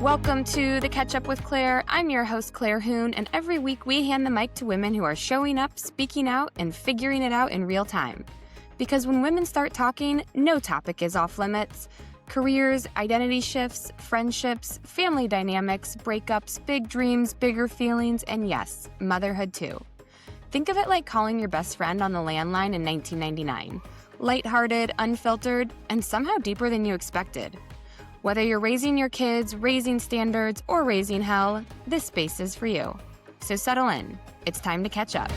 Welcome to the Catch Up with Claire. I'm your host, Claire Hoon, and every week we hand the mic to women who are showing up, speaking out, and figuring it out in real time. Because when women start talking, no topic is off limits. Careers, identity shifts, friendships, family dynamics, breakups, big dreams, bigger feelings, and yes, motherhood too. Think of it like calling your best friend on the landline in 1999. Lighthearted, unfiltered, and somehow deeper than you expected. Whether you're raising your kids, raising standards, or raising hell, this space is for you. So settle in. It's time to catch up.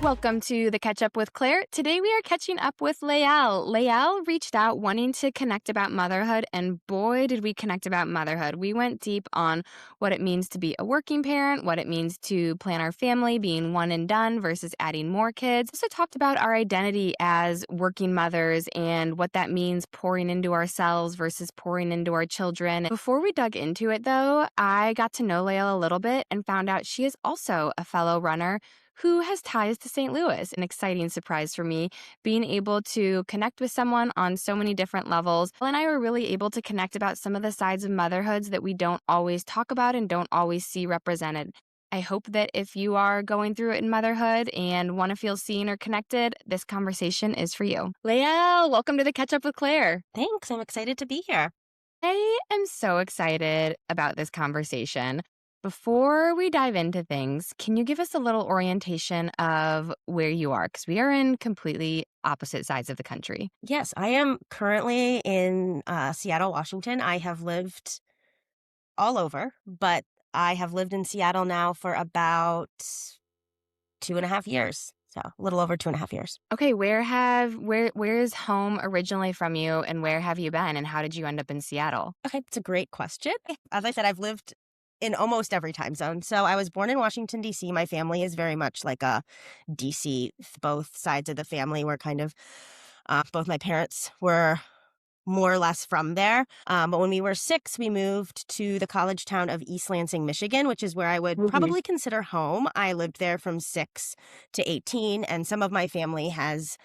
Welcome to the Catch Up with Claire. Today we are catching up with Lael. Lael reached out wanting to connect about motherhood, and boy, did we connect about motherhood. We went deep on what it means to be a working parent, what it means to plan our family, being one and done versus adding more kids. Also talked about our identity as working mothers and what that means pouring into ourselves versus pouring into our children. Before we dug into it, though, I got to know Lael a little bit and found out she is also a fellow runner who has ties to St. Louis. An exciting surprise for me, being able to connect with someone on so many different levels. Lael and I were really able to connect about some of the sides of motherhoods that we don't always talk about and don't always see represented. I hope that if you are going through it in motherhood and want to feel seen or connected, this conversation is for you. Lael, welcome to the Catch Up with Claire. Thanks. I'm excited to be here. I am so excited about this conversation. Before we dive into things, can you give us a little orientation of where you are? Because we are in completely opposite sides of the country. Yes, I am currently in Seattle, Washington. I have lived all over, but I have lived in Seattle now for about 2.5 years. So a little over 2.5 years. Okay, where is home originally from you, and where have you been, and how did you end up in Seattle? Okay, it's a great question. As I said, I've lived in almost every time zone. So I was born in Washington, D.C. My family is very much like a D.C. Both sides of the family were kind of, both my parents were more or less from there. But when we were 6, we moved to the college town of East Lansing, Michigan, which is where I would probably consider home. I lived there from 6 to 18, and some of my family has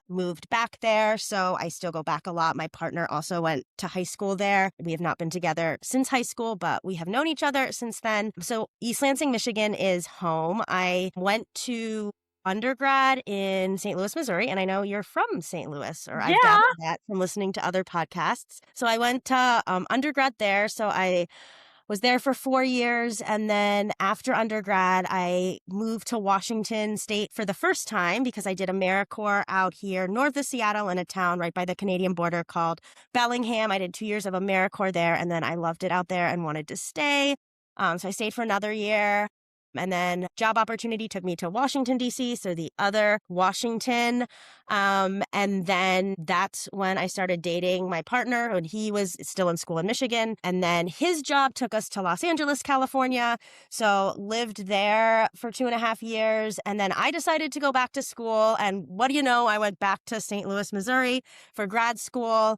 moved back there, so I still go back a lot. My partner also went to high school there. We have not been together since high school, but we have known each other since then. So East Lansing, Michigan is home. I went to undergrad in St. Louis, Missouri, and I know you're from St. Louis, or I've gathered that from listening to other podcasts. So I went to undergrad there. So I was there for 4 years, and then after undergrad, I moved to Washington State for the first time because I did AmeriCorps out here north of Seattle in a town right by the Canadian border called Bellingham. I did 2 years of AmeriCorps there, and then I loved it out there and wanted to stay. So I stayed for another year. And then job opportunity took me to Washington, D.C., so the other Washington. And then that's when I started dating my partner, and he was still in school in Michigan. And then his job took us to Los Angeles, California. So lived there for 2.5 years. And then I decided to go back to school. And what do you know? I went back to St. Louis, Missouri for grad school,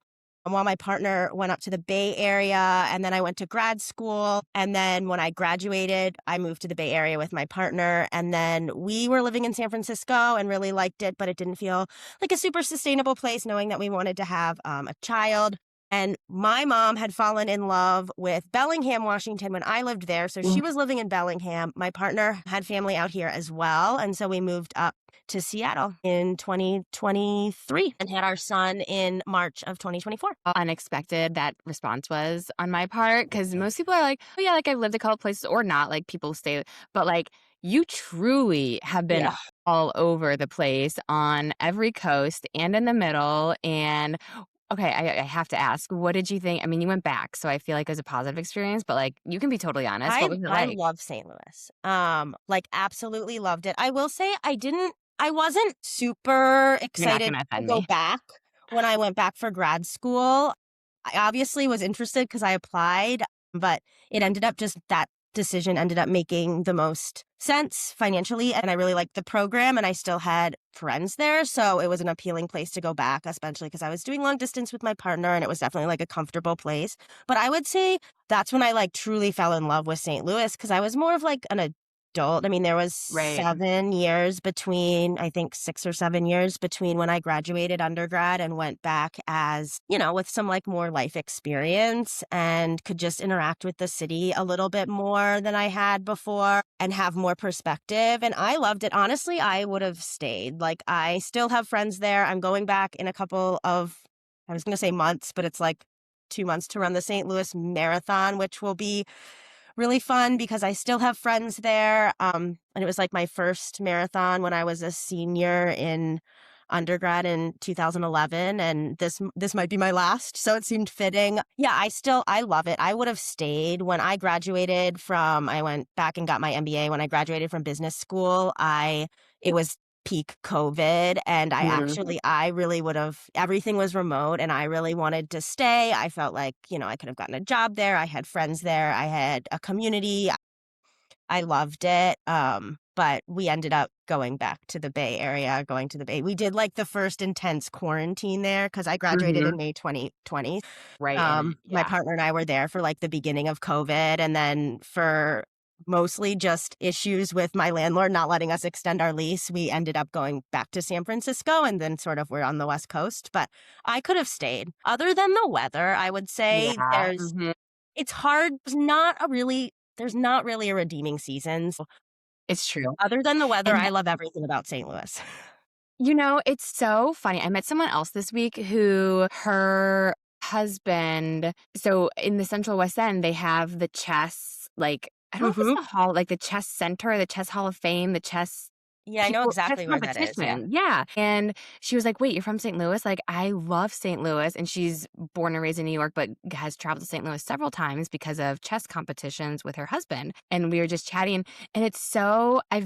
while my partner went up to the Bay Area, and then I went to grad school. And then when I graduated, I moved to the Bay Area with my partner. And then we were living in San Francisco and really liked it, but it didn't feel like a super sustainable place, knowing that we wanted to have a child. And my mom had fallen in love with Bellingham, Washington when I lived there. So she was living in Bellingham. My partner had family out here as well. And so we moved up to Seattle in 2023 and had our son in March of 2024. Unexpected that response was on my part, because most people are like, oh yeah, like I've lived a couple places, or not, like people stay, but like you truly have been all over the place on every coast and in the middle. And okay, I have to ask, what did you think? I mean, you went back, so I feel like it was a positive experience, but like, you can be totally honest. What was it like? I love St. Louis. Like absolutely loved it. I will say I wasn't super excited to go back when I went back for grad school. I obviously was interested because I applied, but it ended up just that decision ended up making the most sense financially, and I really liked the program, and I still had friends there, so it was an appealing place to go back, especially because I was doing long distance with my partner, and it was definitely like a comfortable place. But I would say that's when I like truly fell in love with St. Louis, because I was more of like an adult. I mean, there was Right. 7 years between, I think 6 or 7 years between when I graduated undergrad and went back as, with some like more life experience and could just interact with the city a little bit more than I had before and have more perspective. And I loved it. Honestly, I would have stayed. Like, I still have friends there. I'm going back in a couple of, I was going to say months, but it's like 2 months to run the St. Louis Marathon, which will be really fun because I still have friends there. And it was like my first marathon when I was a senior in undergrad in 2011, and this might be my last, so it seemed fitting. Yeah, I love it. I would have stayed when I graduated from I went back and got my MBA when I graduated from business school. I it was peak COVID, and I really would have, everything was remote and I really wanted to stay. I felt like, I could have gotten a job there. I had friends there. I had a community. I loved it. But we ended up going back to the Bay Area, going to the Bay. We did like the first intense quarantine there because I graduated in Mhm. May 2020. Right, and My yeah. partner and I were there for like the beginning of COVID, and then for mostly just issues with my landlord not letting us extend our lease, we ended up going back to San Francisco, and then sort of we're on the West Coast. But I could have stayed. Other than the weather, I would say Yeah, mhm. it's hard. There's not really a redeeming season. So It's true. other than the weather, And I love everything about St. Louis. it's so funny. I met someone else this week who her husband, so in the Central West End, they have the chess, like, I don't know if it's Hmm. the hall, like the chess center, the chess hall of fame, the chess Yeah, I know people, chess exactly where that is. Yeah. competition. Yeah. And she was like, wait, you're from St. Louis? Like, I love St. Louis. And she's born and raised in New York, but has traveled to St. Louis several times because of chess competitions with her husband. And we were just chatting. And it's so, I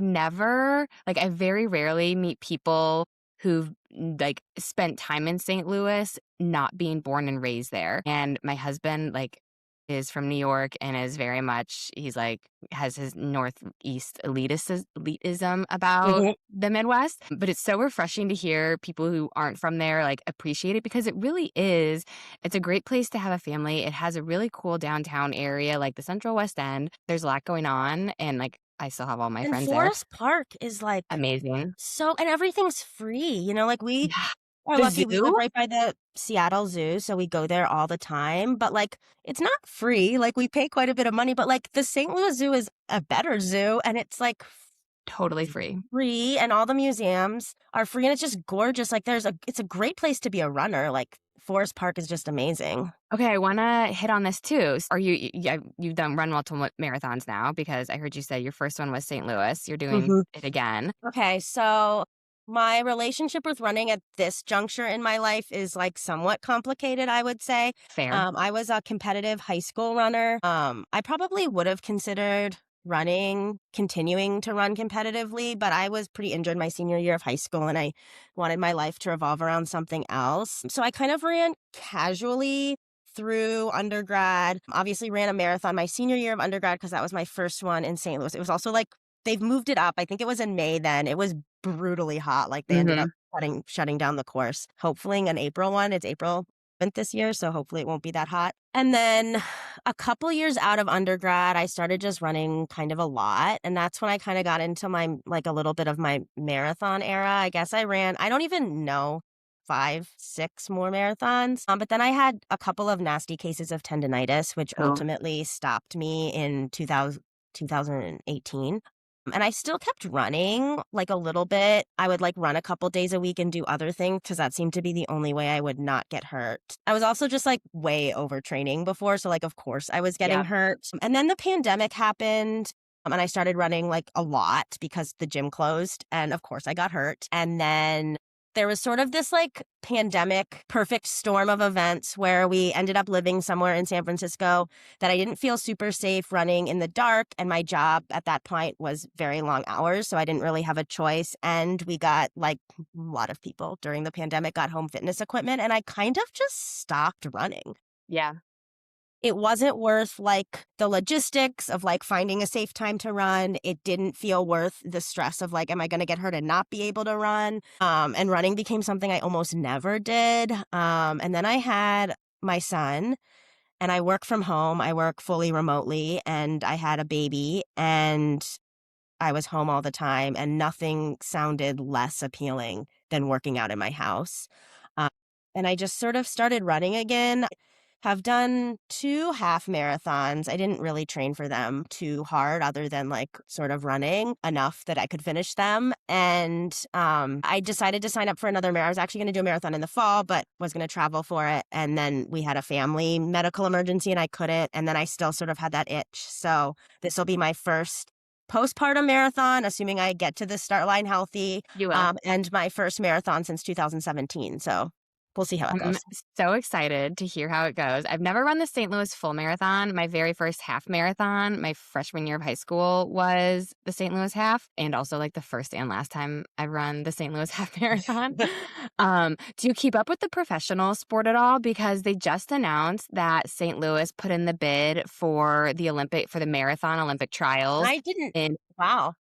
very rarely meet people who've like spent time in St. Louis, not being born and raised there. And my husband, like, is from New York and is very much, he's like, has his Northeast elitism about Hmm. the Midwest. But it's so refreshing to hear people who aren't from there like appreciate it because it really is. It's a great place to have a family. It has a really cool downtown area, like the Central West End. There's a lot going on, and like I still have all my And friends there. Forest Park is like Amazing. and everything's free. Like we Yeah. are The lucky. We live zoo? right by the Seattle Zoo, so we go there all the time. But like, it's not free. Like, we pay quite a bit of money. But like, the St. Louis Zoo is a better zoo, and it's like Totally free. free, and all the museums are free, and it's just gorgeous. Like, it's a great place to be a runner. Like, Forest Park is just amazing. Okay, I wanna hit on this too. Are yeah, you've done run multiple marathons now because I heard you say your first one was St. Louis. You're doing Hmm. it again. Okay, so my relationship with running at this juncture in my life is like somewhat complicated, I would say. Fair. I was a competitive high school runner. I probably would have considered continuing to run competitively, but I was pretty injured my senior year of high school and I wanted my life to revolve around something else. So I kind of ran casually through undergrad. Obviously ran a marathon my senior year of undergrad because that was my first one in St. Louis. It was also like they've moved it up. I think it was in May then. It was brutally hot. Like they ended up Mhm. shutting down the course. Hopefully an April one. It's April 7th this year, so hopefully it won't be that hot. And then a couple years out of undergrad, I started just running kind of a lot. And that's when I kind of got into like a little bit of my marathon era. I guess I don't even know, 5, 6 more marathons. But then I had a couple of nasty cases of tendonitis, which Oh. ultimately stopped me in 2018. And I still kept running like a little bit. I would like run a couple days a week and do other things because that seemed to be the only way I would not get hurt. I was also just like way overtraining before. So, like, of course, I was getting Yeah. hurt. And then the pandemic happened. And I started running like a lot because the gym closed. And of course, I got hurt. And then there was sort of this like pandemic perfect storm of events where we ended up living somewhere in San Francisco that I didn't feel super safe running in the dark. And my job at that point was very long hours. So I didn't really have a choice. And we got like a lot of people during the pandemic got home fitness equipment. And I kind of just stopped running. Yeah. It wasn't worth like the logistics of like finding a safe time to run. It didn't feel worth the stress of like, am I going to get hurt and not be able to run? And running became something I almost never did. And then I had my son and I work from home. I work fully remotely and I had a baby and I was home all the time, and nothing sounded less appealing than working out in my house. Um, and I just sort of started running again. Have done 2 half marathons. I didn't really train for them too hard other than, like, sort of running enough that I could finish them, and, I decided to sign up for another I was actually gonna do a marathon in the fall, but was gonna travel for it, and then we had a family medical emergency, and I couldn't, and then I still sort of had that itch, so this'll be my first postpartum marathon, assuming I get to the start line healthy, You will. and my first marathon since 2017, so we'll see how it I'm goes. so excited to hear how it goes. I've never run the St. Louis full marathon. My very first half marathon, my freshman year of high school, was the St. Louis half, and also like the first and last time I've run the St. Louis half marathon. Do you keep up with the professional sport at all? Because they just announced that St. Louis put in the bid for the marathon Olympic trials. I didn't And wow.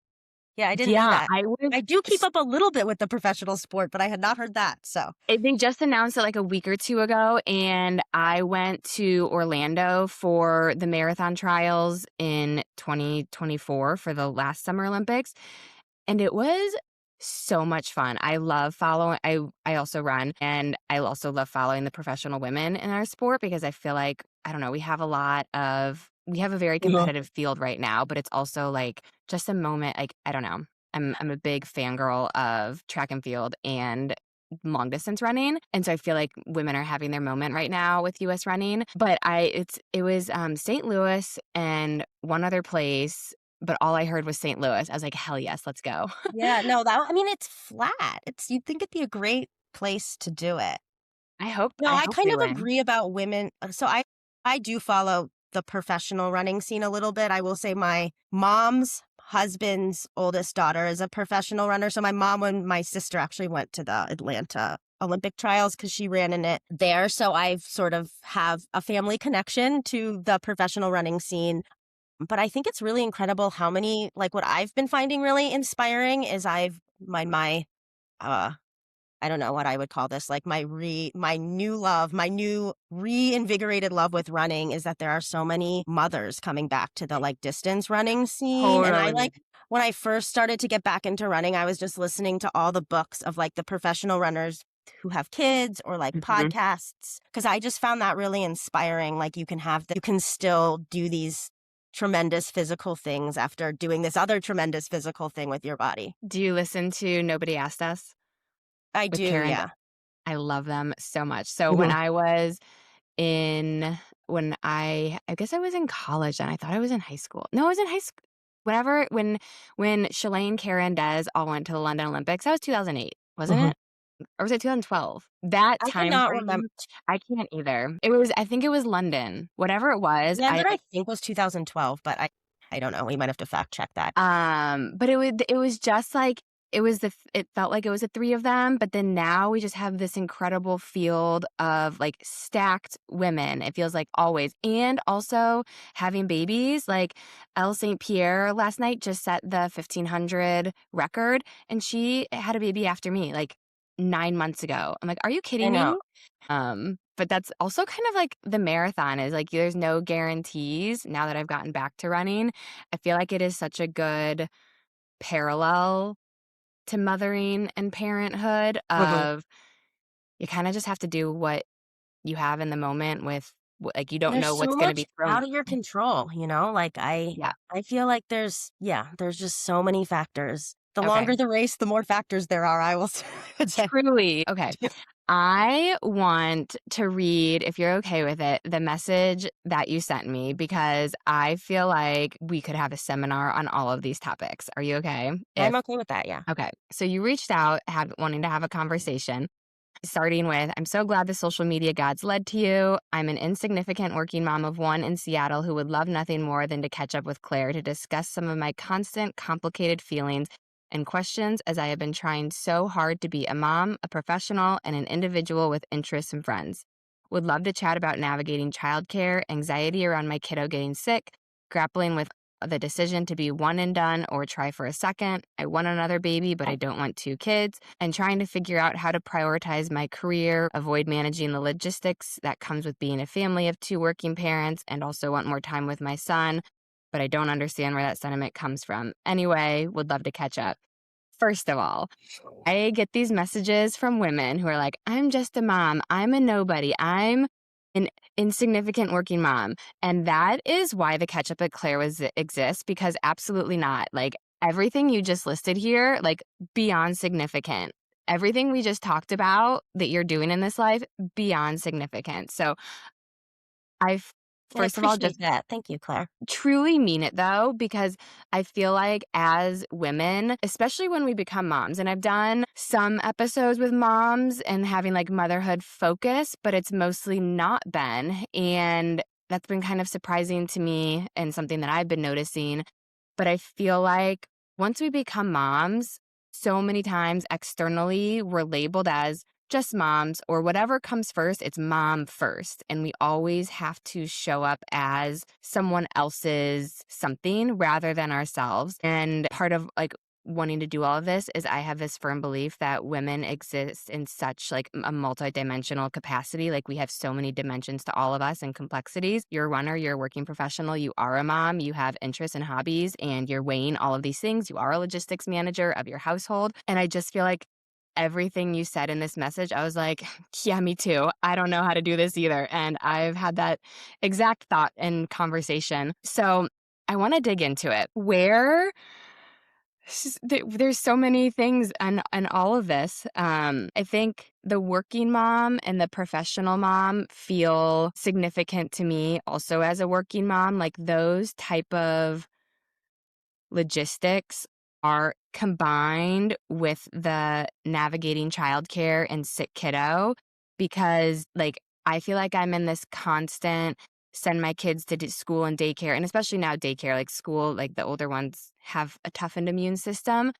Yeah, I didn't know yeah, that. I was I do keep up a little bit with the professional sport, but I had not heard that, so They just announced it like a week or 2 ago, and I went to Orlando for the marathon trials in 2024 for the last Summer Olympics, and it was so much fun. I also run, and I also love following the professional women in our sport because I feel like, I don't know, we have a very Uh-huh. competitive field right now, but it's also like just a moment, like, I don't know. I'm a big fangirl of track and field and long distance running, and so I feel like women are having their moment right now with US running. But it was St. Louis and one other place, but all I heard was St. Louis. I was like, "Hell yes, let's go." Yeah, no, that I mean, it's flat. You'd think it'd be a great place to do it. No, I I hope kind they of win. agree about women. So I do follow the professional running scene a little bit. I will say my mom's husband's oldest daughter is a professional runner. So my mom and my sister actually went to the Atlanta Olympic trials because she ran in it there. So I've sort of have a family connection to the professional running scene. But I think it's really incredible how many, like, what I've been finding really inspiring is my uh I don't know what I would call this, like my new reinvigorated love with running is that there are so many mothers coming back to the, like, distance running scene, and I, Totally. like when I first started to get back into running, I was just listening to all the books of, like, the professional runners who have kids or, like, Mhm. podcasts because I just found that really inspiring, like, you can still do these tremendous physical things after doing this other tremendous physical thing with your body. Do you listen to Nobody Asked Us I with do, Karen? yeah. I love them so much. So Mhm. in I guess I was in college and I thought I was in high school. No, I was in high school. Whenever when Shalane, Karen, Des all went to the London Olympics, that was 2008, wasn't Mhm. it? Or was it 2012? That I time cannot remember. frame, I can't either. I think it was London. Whatever it was, Yeah, that I think was 2012, but I don't know. We might have to fact check that. But it was just like it felt like it was the 3 of them, but then now we just have this incredible field of, like, stacked women, it feels like always, and also having babies, like, Elle St. Pierre last night just set the 1,500 record, and she had a baby after me, like, 9 months ago. I'm like, "Are you I kidding know. me?" But that's also kind of like the marathon is, like, there's no guarantees now that I've gotten back to running. I feel like it is such a good parallel to mothering and parenthood Mhm. of you kinda just have to do what you have in the moment with like, you don't There's know so what's gonna much be thrown out of your control, you know? Like, Yeah, I feel like there's just so many factors. The okay. longer the race, the more factors there are, I will say. I would say. Truly. Okay. I want to read, if you're okay with it, the message that you sent me because I feel like we could have a seminar on all of these topics. Are you okay? I'm okay with that, yeah. Okay. So you reached out wanting to have a conversation. Starting with, I'm so glad the social media gods led to you. I'm an insignificant working mom of one in Seattle who would love nothing more than to catch up with Claire to discuss some of my constant, complicated feelings and questions as I have been trying so hard to be a mom, a professional, and an individual with interests and friends. Would love to chat about navigating childcare, anxiety around my kiddo getting sick, grappling with the decision to be one and done or try for a second. I want another baby, but I don't want 2 kids, and trying to figure out how to prioritize my career, avoid managing the logistics that comes with being a family of 2 working parents, and also want more time with my son. but I don't understand where that sentiment comes from. Anyway, would love to catch up. First of all, I get these messages from women who are like, I'm just a mom. I'm a nobody. I'm an insignificant working mom. And that is why the Catch Up at Claire exists, because absolutely not. Like everything you just listed here, like beyond significant. Everything we just talked about that you're doing in this life, beyond significant. So I've, I first of all, just appreciate that. Thank you, Claire. truly mean it though, because I feel like as women, especially when we become moms, and I've done some episodes with moms and having like motherhood focus, but it's mostly not been. And that's been kind of surprising to me and something that I've been noticing. But I feel like once we become moms, so many times externally, we're labeled as just moms or whatever comes first, it's mom first. And we always have to show up as someone else's something rather than ourselves. And part of like wanting to do all of this is I have this firm belief that women exist in such like a multidimensional capacity. Like we have so many dimensions to all of us and complexities. You're a runner, you're a working professional, you are a mom, you have interests and hobbies, and you're weighing all of these things. You are a logistics manager of your household. And I just feel like everything you said in this message, I was like, yeah, me too. I don't know how to do this either. And I've had that exact thought and conversation. So I want to dig into it. There's so many things and all of this. I think the working mom and the professional mom feel significant to me also as a working mom. Like those type of logistics are combined with the navigating childcare and sick kiddo because like I feel like I'm in this constant send my kids to school and daycare, and especially now daycare, like school, like the older ones have a toughened immune system.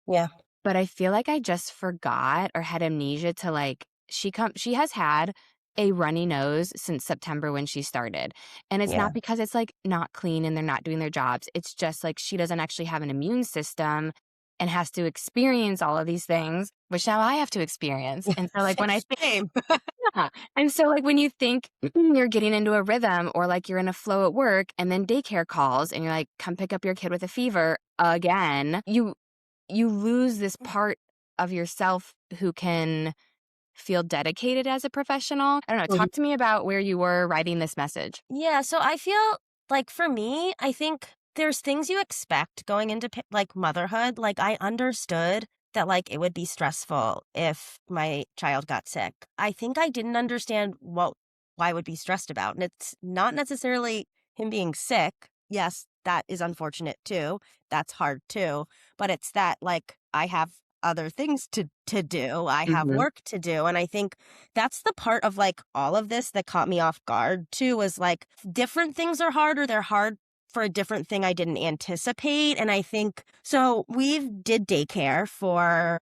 Yeah. But I feel like I just forgot or had amnesia to like she has had a runny nose since September when she started. And it's Yeah. not because it's like not clean and they're not doing their jobs. It's just like she doesn't actually have an immune system and has to experience all of these things, which now I have to experience. And so like when I think Same. yeah. And so like when you think you're getting into a rhythm or like you're in a flow at work and then daycare calls and you're like, come pick up your kid with a fever again, you lose this part of yourself who can feel dedicated as a professional. I don't know. Mhm. Talk to me about where you were writing this message. Yeah, so I feel like for me, I think there's things you expect going into like motherhood. Like I understood that like it would be stressful if my child got sick. I think I didn't understand what why I would be stressed about. And it's not necessarily him being sick. Yes, that is unfortunate too. That's hard too. But it's that like I have other things to do. I have Mhm. work to do. And I think that's the part of like all of this that caught me off guard too, was like different things are harder. They're hard for a different thing I didn't anticipate. And I think so we've did daycare for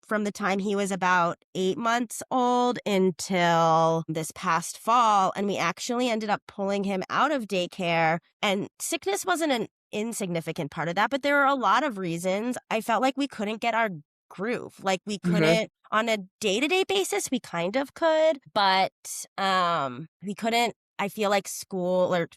from the time he was about 8 months old until this past fall. And we actually ended up pulling him out of daycare. And sickness wasn't an insignificant part of that, but there were a lot of reasons I felt like we couldn't get our groove. Like we Mhm. couldn't on a day-to-day basis, we kind of could, but we couldn't. I feel like school or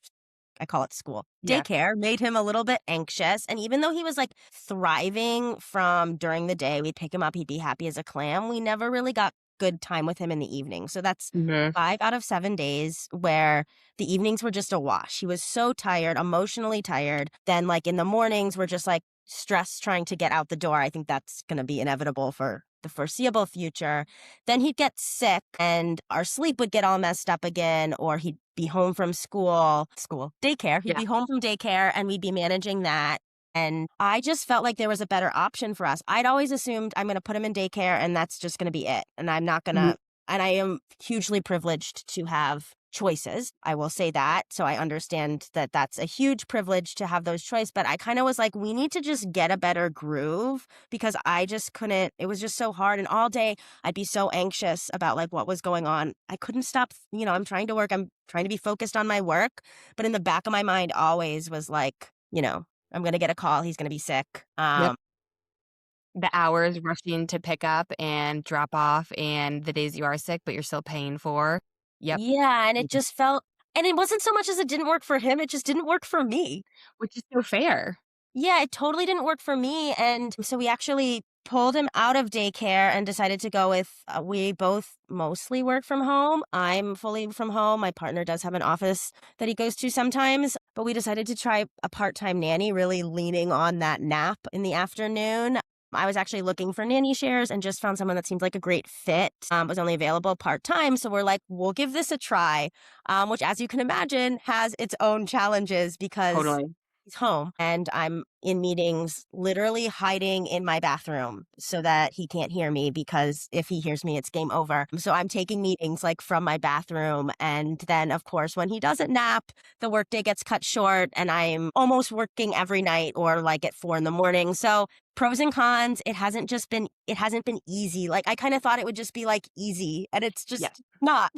I call it school. Yeah. Daycare made him a little bit anxious. And even though he was like thriving from during the day, we'd pick him up, he'd be happy as a clam. We never really got good time with him in the evening. So that's Mhm. 5 out of 7 days where the evenings were just a wash. He was so tired, emotionally tired. Then, like in the mornings, we're just like stressed trying to get out the door. I think that's going to be inevitable for the foreseeable future. Then he'd get sick and our sleep would get all messed up again, or he'd be home from daycare. He'd Yeah. be home from daycare and we'd be managing that. And I just felt like there was a better option for us. I'd always assumed I'm going to put him in daycare and that's just going to be it. And I'm not going Mhm. to, and I am hugely privileged to have choices. I will say that. So I understand that that's a huge privilege to have those choices. But I kind of was like, we need to just get a better groove because I just couldn't, it was just so hard. And all day I'd be so anxious about like what was going on. I couldn't stop, I'm trying to work. I'm trying to be focused on my work. But in the back of my mind always was like, I'm going to get a call. He's going to be sick. Yep. The hours rushing to pick up and drop off and the days you are sick, but you're still paying for. Yep. Yeah. And it Mhm. just felt And it wasn't so much as it didn't work for him, it just didn't work for me. which is so fair. Yeah, it totally didn't work for me, and so we actually pulled him out of daycare and decided to go with we both mostly work from home. I'm fully from home. My partner does have an office that he goes to sometimes, but we decided to try a part-time nanny, really leaning on that nap in the afternoon. I was actually looking for nanny shares and just found someone that seemed like a great fit. Was only available part-time, so we're like, we'll give this a try, which, as you can imagine, has its own challenges because Totally. he's home and I'm in meetings literally hiding in my bathroom so that he can't hear me, because if he hears me, it's game over. So I'm taking meetings like from my bathroom. And then, of course, when he doesn't nap, the workday gets cut short and I'm almost working every night or like at 4 in the morning. So pros and cons, it hasn't been easy. Like I kind of thought it would just be like easy, and it's Yeah. just not.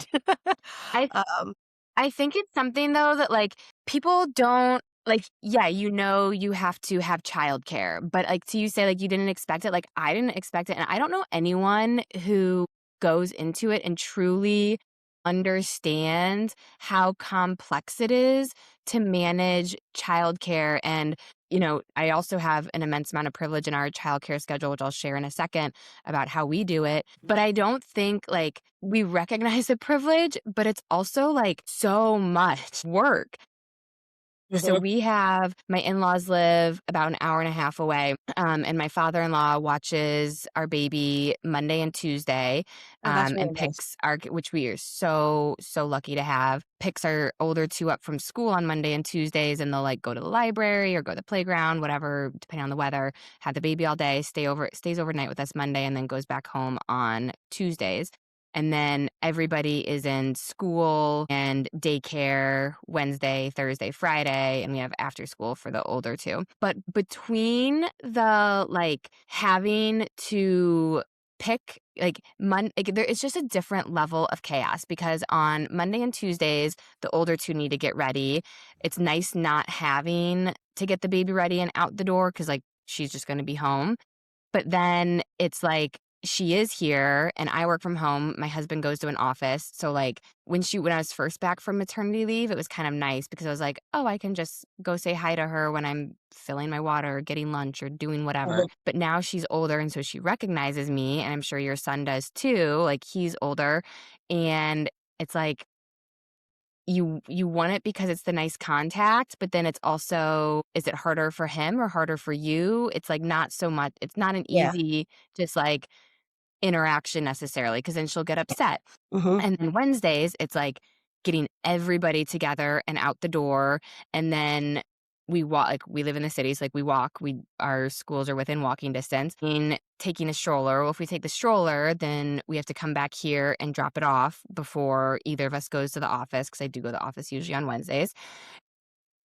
I um, I think it's something though that like people don't like, yeah, you have to have childcare, but like to you say like you didn't expect it, like I didn't expect it. And I don't know anyone who goes into it and truly understands how complex it is to manage childcare. And, I also have an immense amount of privilege in our childcare schedule, which I'll share in a second about how we do it. But I don't think like we recognize the privilege, but it's also like so much work. So mhm. we have my in-laws live about an hour and a half away, and my father-in-law watches our baby Monday and Tuesday, Oh, that's and really nice. picks our, which we are so, so lucky to have, picks our older two up from school on Monday and Tuesdays, and they'll like go to the library or go to the playground, whatever, depending on the weather, have the baby all day, stays overnight with us Monday, and then goes back home on Tuesdays. And then everybody is in school and daycare Wednesday, Thursday, Friday, and we have after school for the older two. But between the like having to pick it's just a different level of chaos because on Monday and Tuesdays, the older two need to get ready. It's nice not having to get the baby ready and out the door because like she's just going to be home. But then it's like she is here and I work from home. My husband goes to an office. So like when I was first back from maternity leave, it was kind of nice because I was like, "Oh, I can just go say hi to her when I'm filling my water or getting lunch or doing whatever." Mhm. But now she's older and so she recognizes me and I'm sure your son does too. Like he's older and it's like you want it because it's the nice contact, but then it's also, is it harder for him or harder for you? It's like not so much, it's not an Yeah. easy just like interaction necessarily because then she'll get upset. Mhm. And then Wednesdays, it's like getting everybody together and out the door. And then we walk, like we live in the cities, like we walk, our schools are within walking distance. In taking a stroller, well, if we take the stroller, then we have to come back here and drop it off before either of us goes to the office, because I do go to the office usually on Wednesdays,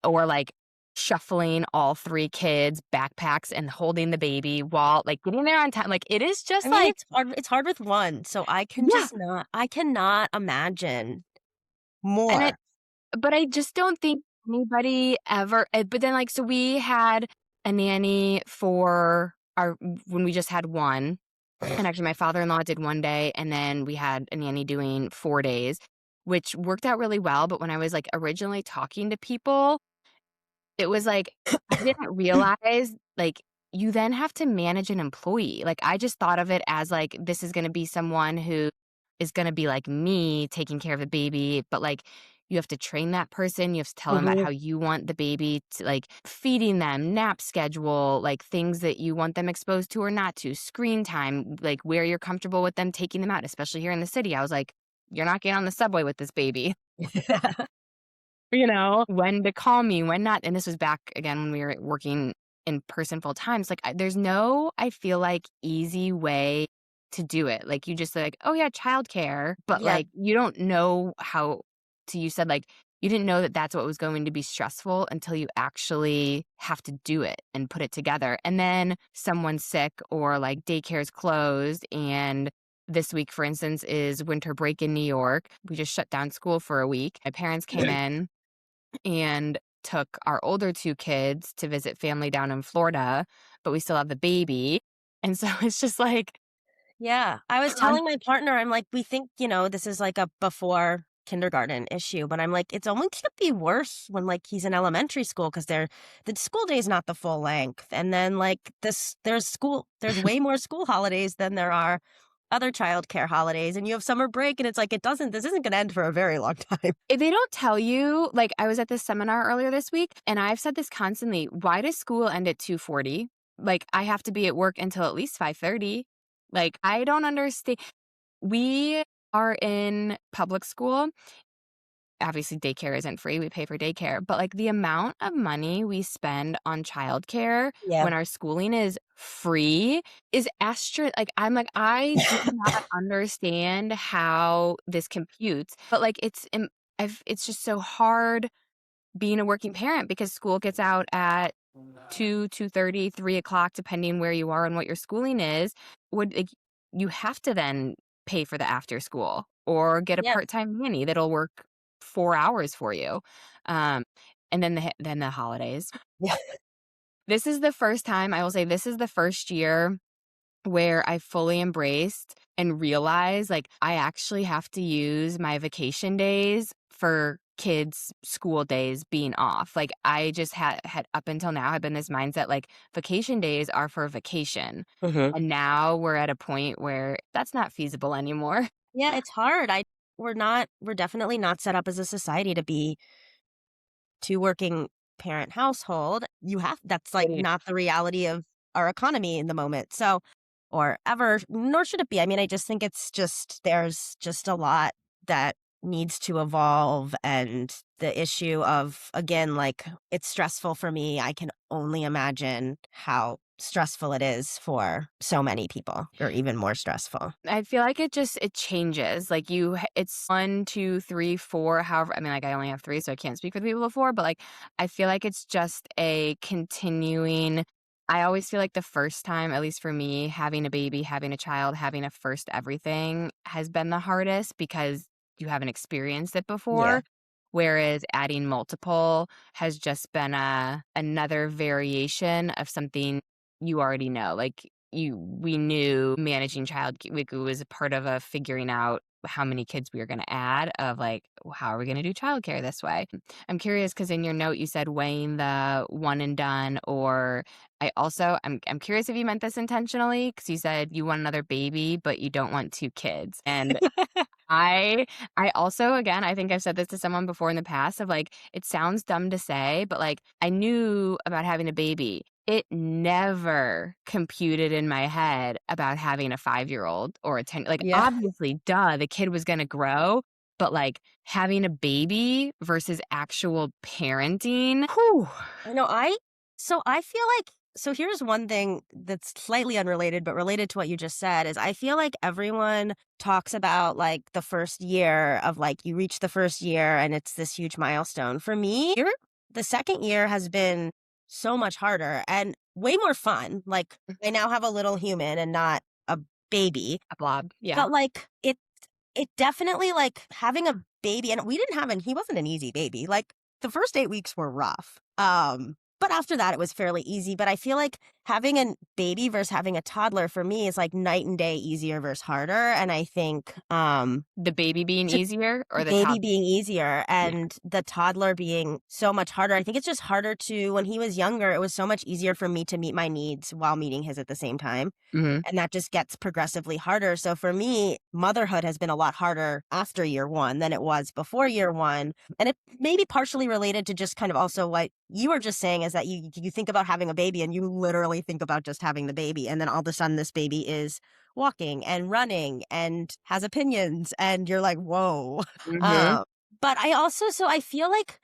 or like shuffling all three kids, backpacks, and holding the baby while like getting there on time. Like it is I just mean, like, it's hard with one, so yeah. I cannot imagine And it more. But I just don't think anybody ever but then, like, so we had a nanny for our when we just had one, and actually my father-in-law did 1 day, and then we had a nanny doing 4 days, which worked out really well, but when I was, like, originally talking to people, it was like, I didn't realize, like, you then have to manage an employee. Like, I just thought of it as, like, this is gonna be someone who is gonna be like me taking care of the baby, but, like, you have to train that person, you have to tell them about Mhm. how you want the baby to like, feeding them, nap schedule, like, things that you want them exposed to or not to, screen time, like, where you're comfortable with them taking them out, especially here in the city. I was like, "You're not getting on the subway with this baby." When to call me, when not. And this was back again when we were working in person full time. It's like, there's no, I feel like, easy way to do it. Like, you just like, oh, yeah, childcare. But Yeah. like, you don't know how you said, like, you didn't know that that's what was going to be stressful until you actually have to do it and put it together. And then someone's sick or like daycare's closed. And this week, for instance, is winter break in New York. We just shut down school for a week. My parents came in and took our older two kids to visit family down in Florida, but we still have the baby. And so it's just like Yeah. I was con telling my partner, I'm like, "We think, this is like a before kindergarten issue, but I'm like, it's only gonna be worse when, like, he's in elementary school because the school day is not the full length, and then, like, there's way more school holidays than there are other childcare holidays, and you have summer break, and it's like, this isn't gonna end for a very long time. If they don't tell you, like, I was at this seminar earlier this week, and I've said this constantly, why does school end at 2:40? Like, I have to be at work until at least 5:30. Like, I don't understand. We are in public school. Obviously, daycare isn't free, we pay for daycare, but, like, the amount of money we spend on childcare Yeah. when our schooling is free is like, I'm like, I do not understand how this computes, but, like, it's just so hard being a working parent because school gets out at 2:30, 3 o'clock, depending where you are and what your schooling is. Would like, you have to then pay for the after school or get a Yeah. part-time nanny that'll work 4 hours for you. Um, and then the holidays. Yeah. This is the first time I will say this is the first year where I fully embraced and realized, like, I actually have to use my vacation days for kids' school days being off. Like, I just had up until now had been this mindset, like, vacation days are for vacation. Mhm. And now we're at a point where that's not feasible anymore. Yeah, it's hard. I we're definitely not set up as a society to be two working parent household. That's like Right. not the reality of our economy in the moment. So, or ever, nor should it be. I mean, I just think there's just a lot that needs to evolve. And the issue of, again, like, it's stressful for me. I can only imagine how stressful it is for so many people, or even more stressful. I feel like it changes. Like it's 1, 2, 3, 4. However, I mean, like I only have 3, so I can't speak for the people before. But like, I feel like it's just a continuing. I always feel like the first time, at least for me, having a baby, having a child, having a first everything has been the hardest because you haven't experienced it Yeah. before. Whereas adding multiple has just been another variation of something you already know. Like we knew managing like, it was a part of a figuring out how many kids we were going to add of like, how are we going to do childcare this way? I'm curious because in your note you said weighing the one and done, or I'm curious if you meant this intentionally because you said you want another baby, but you don't want 2 kids. And I I also, again, I think I've said this to someone before in the past of like, it sounds dumb to say, but like I knew about having a baby. It never computed in my head about having a 5-year-old or a 10, like Yeah. obviously, duh, the kid was gonna grow, but like having a baby versus actual parenting, whew. I know. I feel like, so here's one thing that's slightly unrelated, but related to what you just said is I feel like everyone talks about like the first year of like you reach the first year and it's this huge milestone. For me, the second year has been so much harder and way more fun. Like, I now have a little human and not a baby, A blob, yeah. but like it definitely, like, having a baby, and we didn't have he wasn't an easy baby, like, the first 8 weeks were rough, but after that, it was fairly easy, but I feel like having a baby versus having a toddler for me is, like, night and day easier versus harder, and I think, The baby being to easier or the baby top? being easier Yeah. and the toddler being so much harder. I think it's just harder to when he was younger, it was so much easier for me to meet my needs while meeting his at the same time. Mhm. And that just gets progressively harder. So for me, motherhood has been a lot harder after year 1 than it was before year 1. And it may be partially related to just kind of also what you were just saying is that you think about having a baby and you literally think about just having the baby. And then all of a sudden this baby is walking and running and has opinions and you're like, whoa. Mhm. Um, but I also, so I feel like,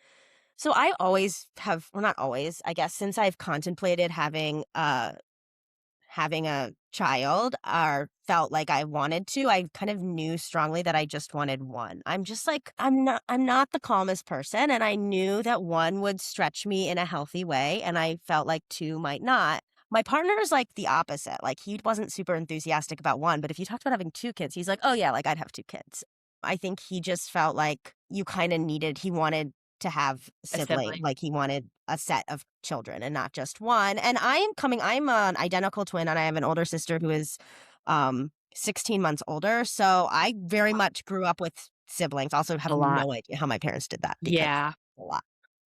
so I always have, well, not always, I guess, since I've contemplated having a child or felt like I wanted to, I kind of knew strongly that I just wanted one. I'm just like, I'm not the calmest person. And I knew that one would stretch me in a healthy way. And I felt like 2 might not. My partner is like the opposite. Like, he wasn't super enthusiastic about one, but if you talked about having 2 kids, he's like, oh yeah, like I'd have 2 kids. I think he just felt like he wanted to have A sibling, sibling. like he wanted a set of children and not just one. And I'm an identical twin and I have an older sister who is 16 months older. So I very much grew up with siblings. Also have A lot. no idea how my parents did that because Yeah. a lot.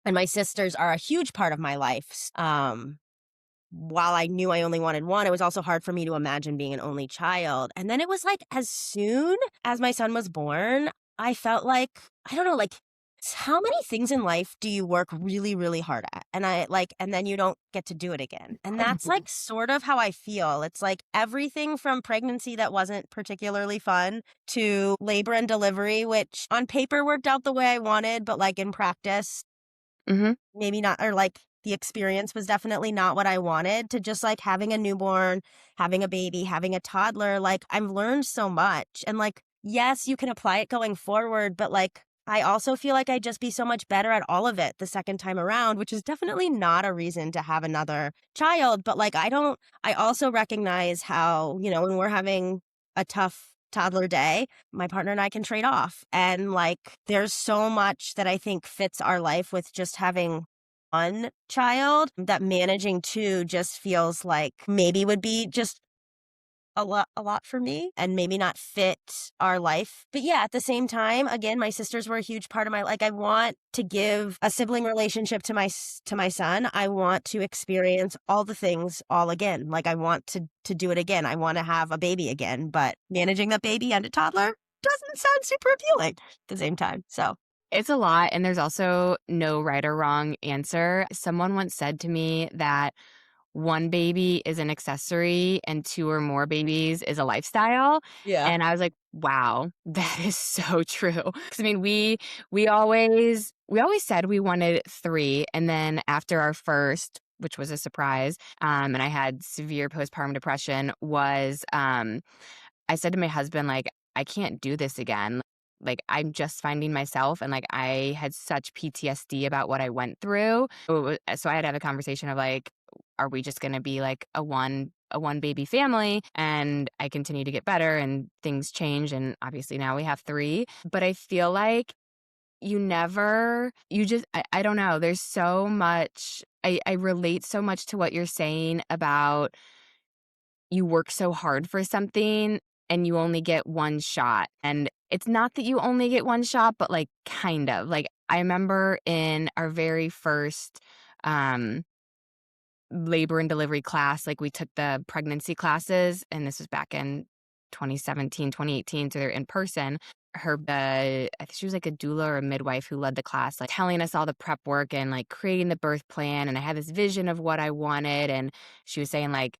And my sisters are a huge part of my life. While I knew I only wanted one, it was also hard for me to imagine being an only child. And then it was like as soon as my son was born, I felt like, I don't know, like how many things in life do you work really, really hard at? And then you don't get to do it again. And that's like sort of how I feel. It's like everything from pregnancy that wasn't particularly fun to labor and delivery, which on paper worked out the way I wanted, but like in practice, Mhm. maybe not, or like the experience was definitely not what I wanted, to just like having a newborn, having a baby, having a toddler. Like I've learned so much. And like, yes, you can apply it going forward, but like I also feel like I'd just be so much better at all of it the second time around, which is definitely not a reason to have another child. But like, I also recognize how, when we're having a tough toddler day, my partner and I can trade off. And like, there's so much that I think fits our life with just having one child, that managing two just feels like maybe would be just a lot for me and maybe not fit our life. But yeah, at the same time, again, my sisters were a huge part of my, like, I want to give a sibling relationship to my son. I want to experience all the things all again. Like I want to do it again. I want to have a baby again, but managing a baby and a toddler doesn't sound super appealing at the same time. So It's a lot, and there's also no right or wrong answer. Someone once said to me that one baby is an accessory and two or more babies is a lifestyle. yeah. And I was like, wow, that is so true. Because I mean, we always said we wanted three. And then after our first, which was a surprise, and I had severe postpartum depression, I said to my husband, like, I can't do this again. Like, I'm just finding myself. And like, I had such PTSD about what I went through. So I had to have a conversation of like, are we just going to be like a one baby family? And I continue to get better and things change. And obviously now we have three. But I feel like I don't know. There's so much, I relate so much to what you're saying about you work so hard for something and you only get one shot. And it's not that you only get one shot, but like kind of. Like I remember in our very first um labor and delivery class, like we took the pregnancy classes, and this was back in 2017, 2018, so they're in person. I think she was like a doula or a midwife who led the class, like telling us all the prep work and like creating the birth plan. And I had this vision of what I wanted. And she was saying like,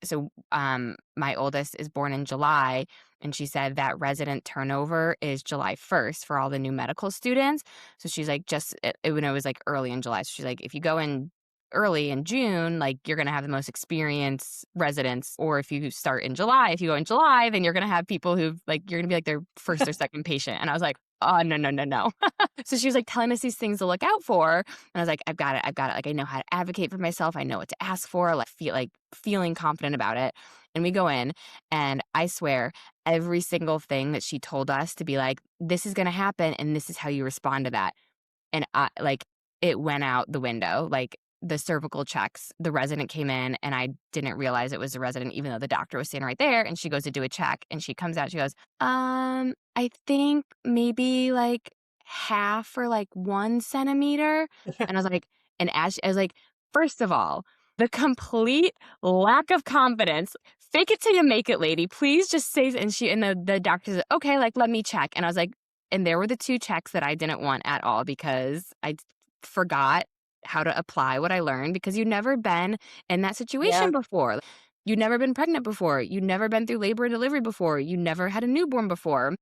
my oldest is born in July. And she said that resident turnover is July 1st for all the new medical students. So she's like, when it was like early in July. So she's like, if you go in early in June, like you're going to have the most experienced residents. Or if you start in July, if you go in July, then you're going to have people who've like, you're going to be like their first or second patient. And I was like, oh, no, no, no, no. So she was like telling us these things to look out for. And I was like, I've got it. I've got it. Like, I know how to advocate for myself. I know what to ask for. Like, feeling confident about it. And we go in, and I swear every single thing that she told us to be like, this is going to happen. And this is how you respond to that. And it went out the window. Like the cervical checks, the resident came in and I didn't realize it was the resident, even though the doctor was standing right there. And she goes to do a check and she comes out, she goes, I think maybe like half or like 1 centimeter. And I was like, I was like, first of all, the complete lack of confidence. Fake it till you make it, lady. Please just say, and the doctor said, okay, like, let me check. And I was like, and there were the two checks that I didn't want at all because I forgot how to apply what I learned, because you've never been in that Yeah. situation before. You've never been pregnant before. You've never been through labor and delivery before. You never had a newborn before.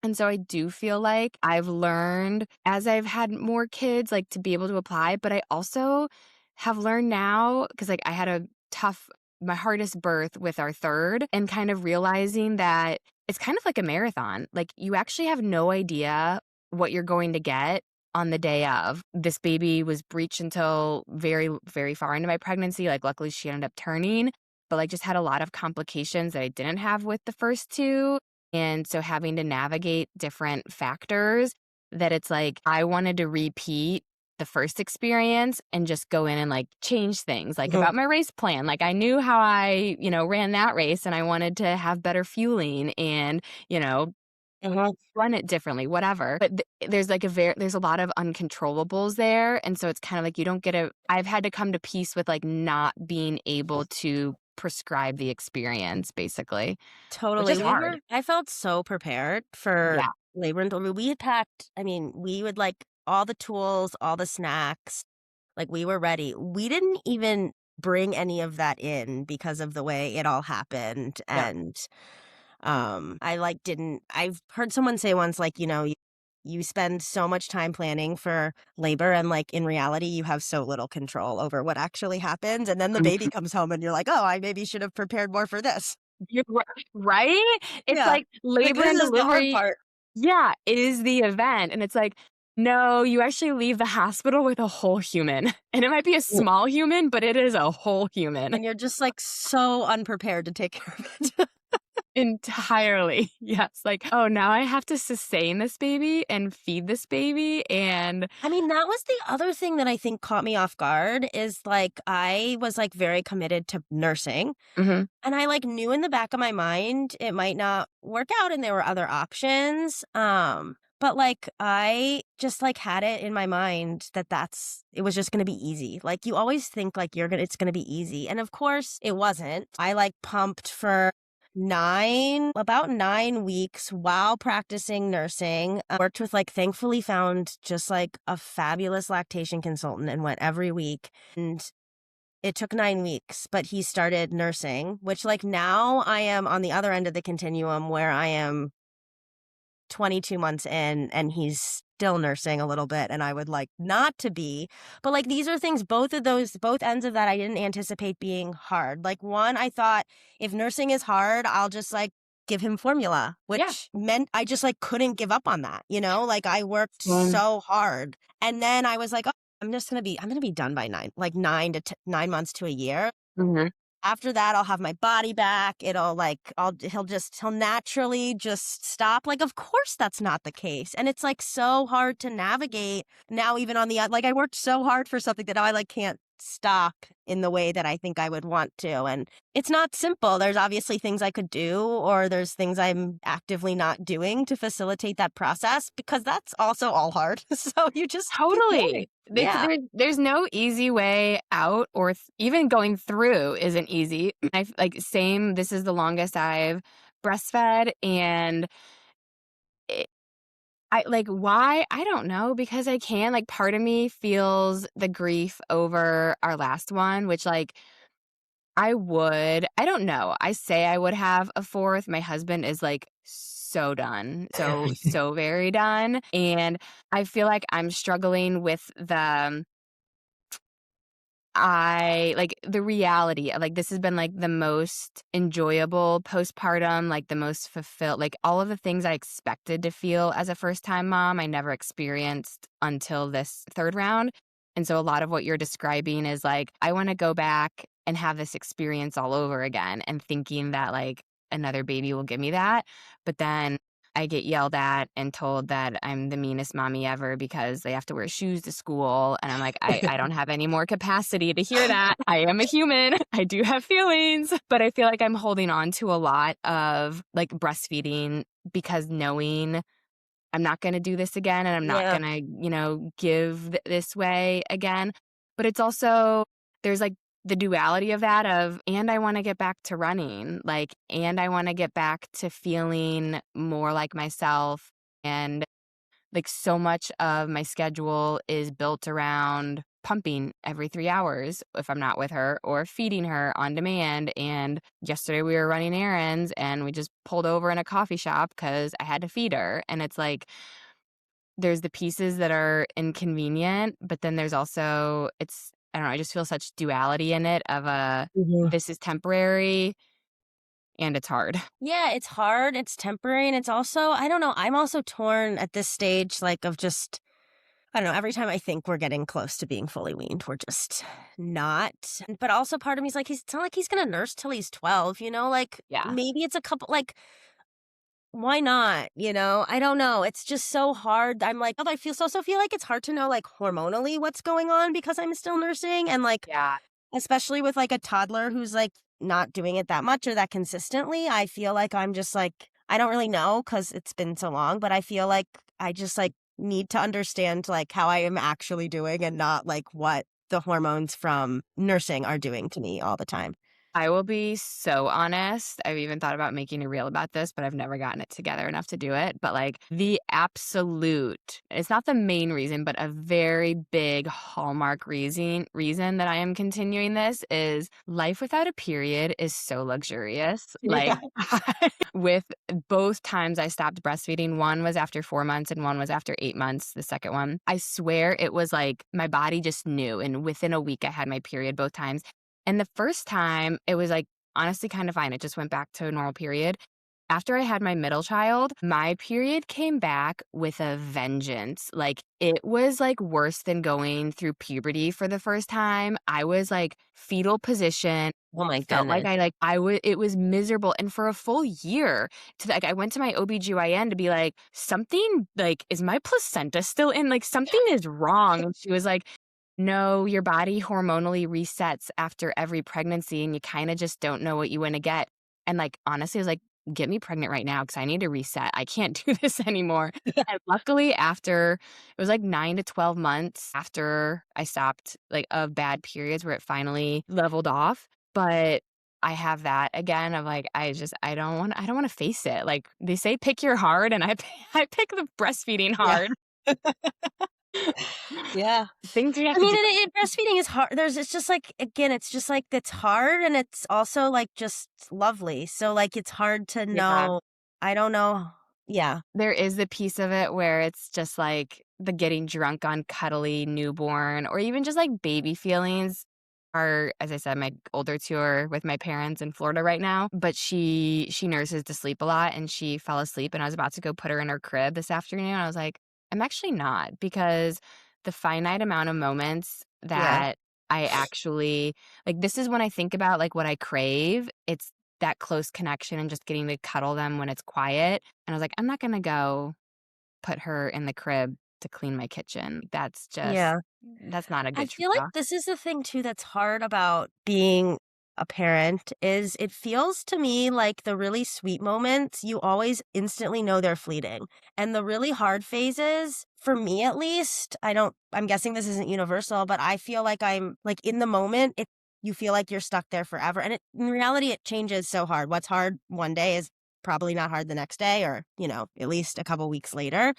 And so I do feel like I've learned as I've had more kids, like to be able to apply. But I also have learned now, because like I had my hardest birth with our third, and kind of realizing that it's kind of like a marathon. Like you actually have no idea what you're going to get on the day of. This baby was breech until very, very far into my pregnancy. Like luckily she ended up turning, but like just had a lot of complications that I didn't have with the first two. And so having to navigate different factors, that it's like I wanted to repeat the first experience and just go in and, like, change things, like, Mhm. about my race plan. Like, I knew how I, ran that race, and I wanted to have better fueling and, you know, Mhm. run it differently, whatever. But there's a lot of uncontrollables there, and so it's kinda like you don't get a I've had to come to peace with, like, not being able to prescribe the experience, basically, which Totally. is hard. I felt so prepared for Yeah. labor and delivery. We had packed, I mean, we would like all the tools, all the snacks, like we were ready. We didn't even bring any of that in because of the way it all happened. Yep. And I like didn't I've heard someone say once, like, you spend so much time planning for labor and like in reality you have so little control over what actually happens. And then the baby Mhm. comes home and you're like, oh, I maybe should have prepared more for this. You're right? It's Yeah. like Like labor this and is the hard delivery. part. Yeah, it is the event, and it's like, no, you actually leave the hospital with a whole human, and it might be a Mm. small human, but it is a whole human. And you're just like so unprepared to take care of it. Entirely, yes, like, "Oh, now I have to sustain this baby and feed this baby," and I mean, that was the other thing that I think caught me off guard is like I was like very committed to nursing. Mhm. And I, like, knew in the back of my mind it might not work out and there were other options, but, like, I just, like, had it in my mind that it was just gonna be easy. Like, you always think, like, it's gonna be easy, and of course, it wasn't. I, like, pumped for about 9 weeks while practicing nursing. Worked with, like, thankfully found just, like, a fabulous lactation consultant and went every week, and it took 9 weeks, but he started nursing, which, like, now I am on the other end of the continuum where I am 22 months in and he's still nursing a little bit and I would like not to be. But like these are things both ends of that I didn't anticipate being hard. Like one, I thought if nursing is hard, I'll just like give him formula, Yeah. which meant I just like couldn't give up on that, you know? Like I worked Mm. so hard. And then I was like, "Oh, I'm going to be done by 9 months to a year." Mhm. After that, I'll have my body back. It'll like he'll naturally just stop. Like, of course that's not the case. And it's like so hard to navigate now, even on like I worked so hard for something that now I like can't stop in the way that I think I would want to. And it's not simple. There's obviously things I could do, or there's things I'm actively not doing to facilitate that process because that's also all hard. So you just keep going. Totally. Yeah. There's no easy way out or even going through isn't easy. Same, this is the longest I've breastfed, and it I like, why? I don't know, because I can, like, part of me feels the grief over our last one, which, like, I don't know. I say I would have a 4th. My husband is, like, so done. So very done, and I feel like I'm struggling with the reality of, like, this has been, like, the most enjoyable postpartum, like, the most fulfilled, like, all of the things I expected to feel as a first-time mom, I never experienced until this 3rd round, and so a lot of what you're describing is, like, I wanna go back and have this experience all over again and thinking that, like, another baby will give me that, but then I get yelled at and told that I'm the meanest mommy ever because they have to wear shoes to school, and I'm like, "I don't have any more capacity to hear that. I am a human. I do have feelings." But I feel like I'm holding on to a lot of, like, breastfeeding because knowing I'm not gonna do this again and I'm not Yeah. gonna, give this way again. But it's also there's, like, the duality of that and I wanna get back to running, like, and I wanna get back to feeling more like myself, and, like, so much of my schedule is built around pumping every 3 hours if I'm not with her or feeding her on demand, and yesterday we were running errands, and we just pulled over in a coffee shop because I had to feed her, and it's like there's the pieces that are inconvenient, but then there's also I don't know, I just feel such duality in it of Mhm. this is temporary and it's hard. Yeah, it's hard, it's temporary, and it's also I don't know, I'm also torn at this stage, like, of just I don't know, every time I think we're getting close to being fully weaned, we're just not. But also part of me is like, it's not like he's gonna nurse till he's 12, you know? Like, Yeah. maybe it's a couple like, why not? You know, I don't know. It's just so hard. I'm like, oh, I feel so also feel like it's hard to know like hormonally what's going on because I'm still nursing and like Yeah. especially with like a toddler who's like not doing it that much or that consistently. I feel like I'm just like I don't really know cuz it's been so long, but I feel like I just like need to understand like how I am actually doing and not like what the hormones from nursing are doing to me all the time. I will be so honest. I've even thought about making a reel about this, but I've never gotten it together enough to do it. But like the absolute, it's not the main reason, but a very big hallmark reason that I am continuing this is life without a period is so luxurious. Like Yeah. with both times I stopped breastfeeding, one was after 4 months and one was after 8 months, the second one. I swear it was like my body just knew. And within a week, I had my period both times. And the first time, it was, like, honestly kinda fine, it just went back to a normal period. After I had my middle child, my period came back with a vengeance, like, it was, like, worse than going through puberty for the first time. I was, like, fetal position, Oh my felt like goodness. it was miserable, and for a full year to like, I went to my OBGYN to be like, "Something like, is my placenta still in? Like, something is wrong," and she was like, no, your body hormonally resets after every pregnancy, and you kinda just don't know what you wanna get. And, like, honestly, I was like, "Get me pregnant right now because I need to reset. I can't do this anymore." And luckily, after it was, like, 9 to 12 months after I stopped, like, of bad periods where it finally leveled off, but I have that again of, like, I don't wanna face it. Like, they say pick your hard, and I I pick the breastfeeding Yeah. hard. Yeah. Things we have I to mean, do. breastfeeding is hard. It's just like, again, it's just like, it's hard and it's also like just lovely. So, like, it's hard to Yeah. know. I don't know. Yeah. There is the piece of it where it's just, like, the getting drunk on cuddly newborn or even just, like, baby feelings are as I said, my older 2 are with my parents in Florida right now, but she nurses to sleep a lot, and she fell asleep, and I was about to go put her in her crib this afternoon, I was like, "I'm actually not," because the finite amount of moments Yeah. that I actually like, this is when I think about, like, what I crave, it's that close connection and just getting to cuddle them when it's quiet. And I was like, I'm not gonna go put her in the crib to clean my kitchen. Yeah. That's not a I good feel like trade-off. this is the thing too that's hard about being a parent is it feels to me like the really sweet moments, you always instantly know they're fleeting. And the really hard phases, for me at least, I'm guessing this isn't universal, but I feel like I'm like in the moment, you feel like you're stuck there forever. And in reality, it changes so hard. What's hard one day is probably not hard the next day or, at least a couple weeks later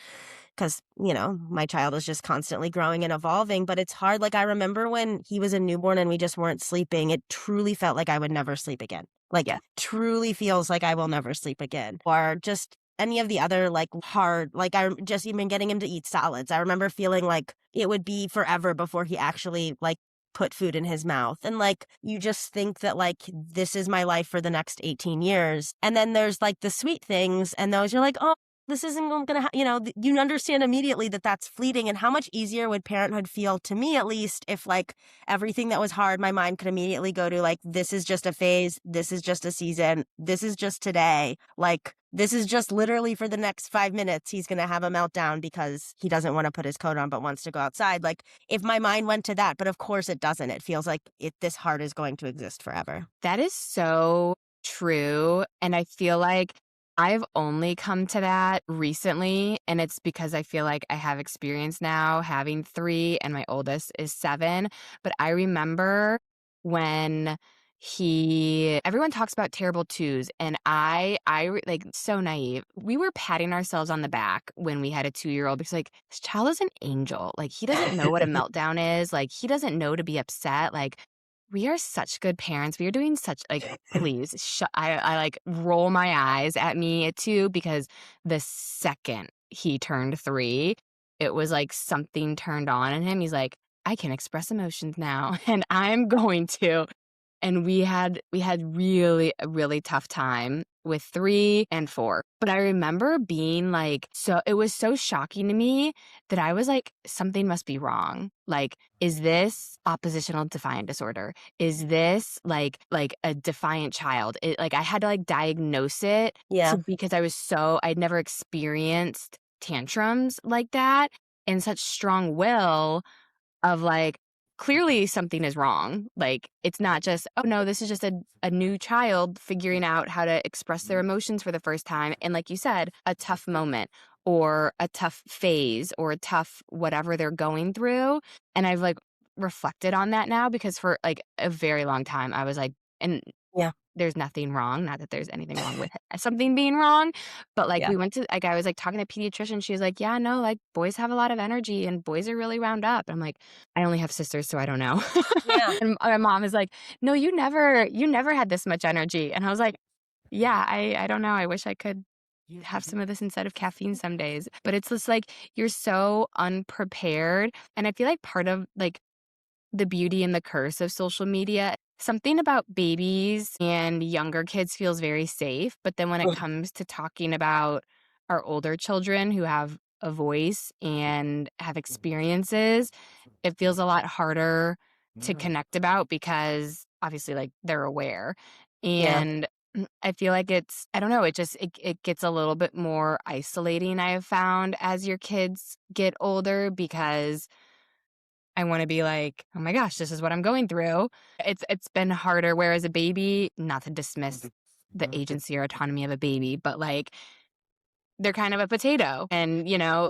because my child is just constantly growing and evolving, but it's hard. Like I remember when he was a newborn and we just weren't sleeping, it truly felt like I would never sleep again. Like Yeah. truly feels like I will never sleep again, or just any of the other like hard, like I just even getting him to eat solids, I remember feeling like it would be forever before he actually like put food in his mouth. And like you just think that like this is my life for the next 18 years, and then there's like the sweet things, and those you're like, oh, this isn't gonna you understand immediately that that's fleeting. And how much easier would parenthood feel, to me at least, if like everything that was hard, my mind could immediately go to like, this is just a phase, this is just a season, this is just today, like this is just literally for the next 5 minutes he's gonna have a meltdown because he doesn't want to put his coat on but wants to go outside. Like if my mind went to that, but of course it doesn't. It feels like this heart is going to exist forever. That is so true, and I feel like I've only come to that recently, and it's because I feel like I have experience now having 3 and my oldest is 7, but I remember when everyone talks about terrible twos, and like, so naive. We were patting ourselves on the back when we had a 2-year-old because, like, this child is an angel. Like, he doesn't know what a meltdown is. Like, he doesn't know to be upset. Like, we are such good parents. We are doing such like, please, I, like, roll my eyes at me too because the second he turned 3, it was like something turned on in him. He's like, "I can express emotions now, and I'm going to." And we had really a really tough time with 3 and 4. But I remember being like, so it was so shocking to me that I was like, something must be wrong. Like, is this oppositional defiant disorder? Is this like a defiant child? Like I had to like diagnose it Yeah. because I'd never experienced tantrums like that and such strong will of like, clearly something is wrong. Like, it's not just, oh no, this is just a new child figuring out how to express their emotions for the first time. And like you said, a tough moment or a tough phase or a tough whatever they're going through. And I've like reflected on that now because for like a very long time, I was like, and Yeah. there's nothing wrong, not that there's anything wrong with something being wrong, but, like, Yeah. we went to like, I was, like, talking to a pediatrician, she was like, "Yeah, no, like, boys have a lot of energy and boys are really wound up." I'm like, "I only have sisters, so I don't know." Yeah. And my mom is like, "No, you never had this much energy." And I was like, "Yeah, I don't know, I wish I could have some of this instead of caffeine some days." But it's just, like, you're so unprepared, and I feel like part of, like, the beauty and the curse of social media. Something about babies and younger kids feels very safe, but then when it Mm. comes to talking about our older children who have a voice and have experiences, it feels a lot harder to connect about because obviously like they're aware. Yeah. And I feel like I don't know, it gets a little bit more isolating I have found as your kids get older because I wanna be like, "Oh my gosh, this is what I'm going through." It's been harder, whereas a baby, not to dismiss the agency or autonomy of a baby, but, like, they're kind of a potato and,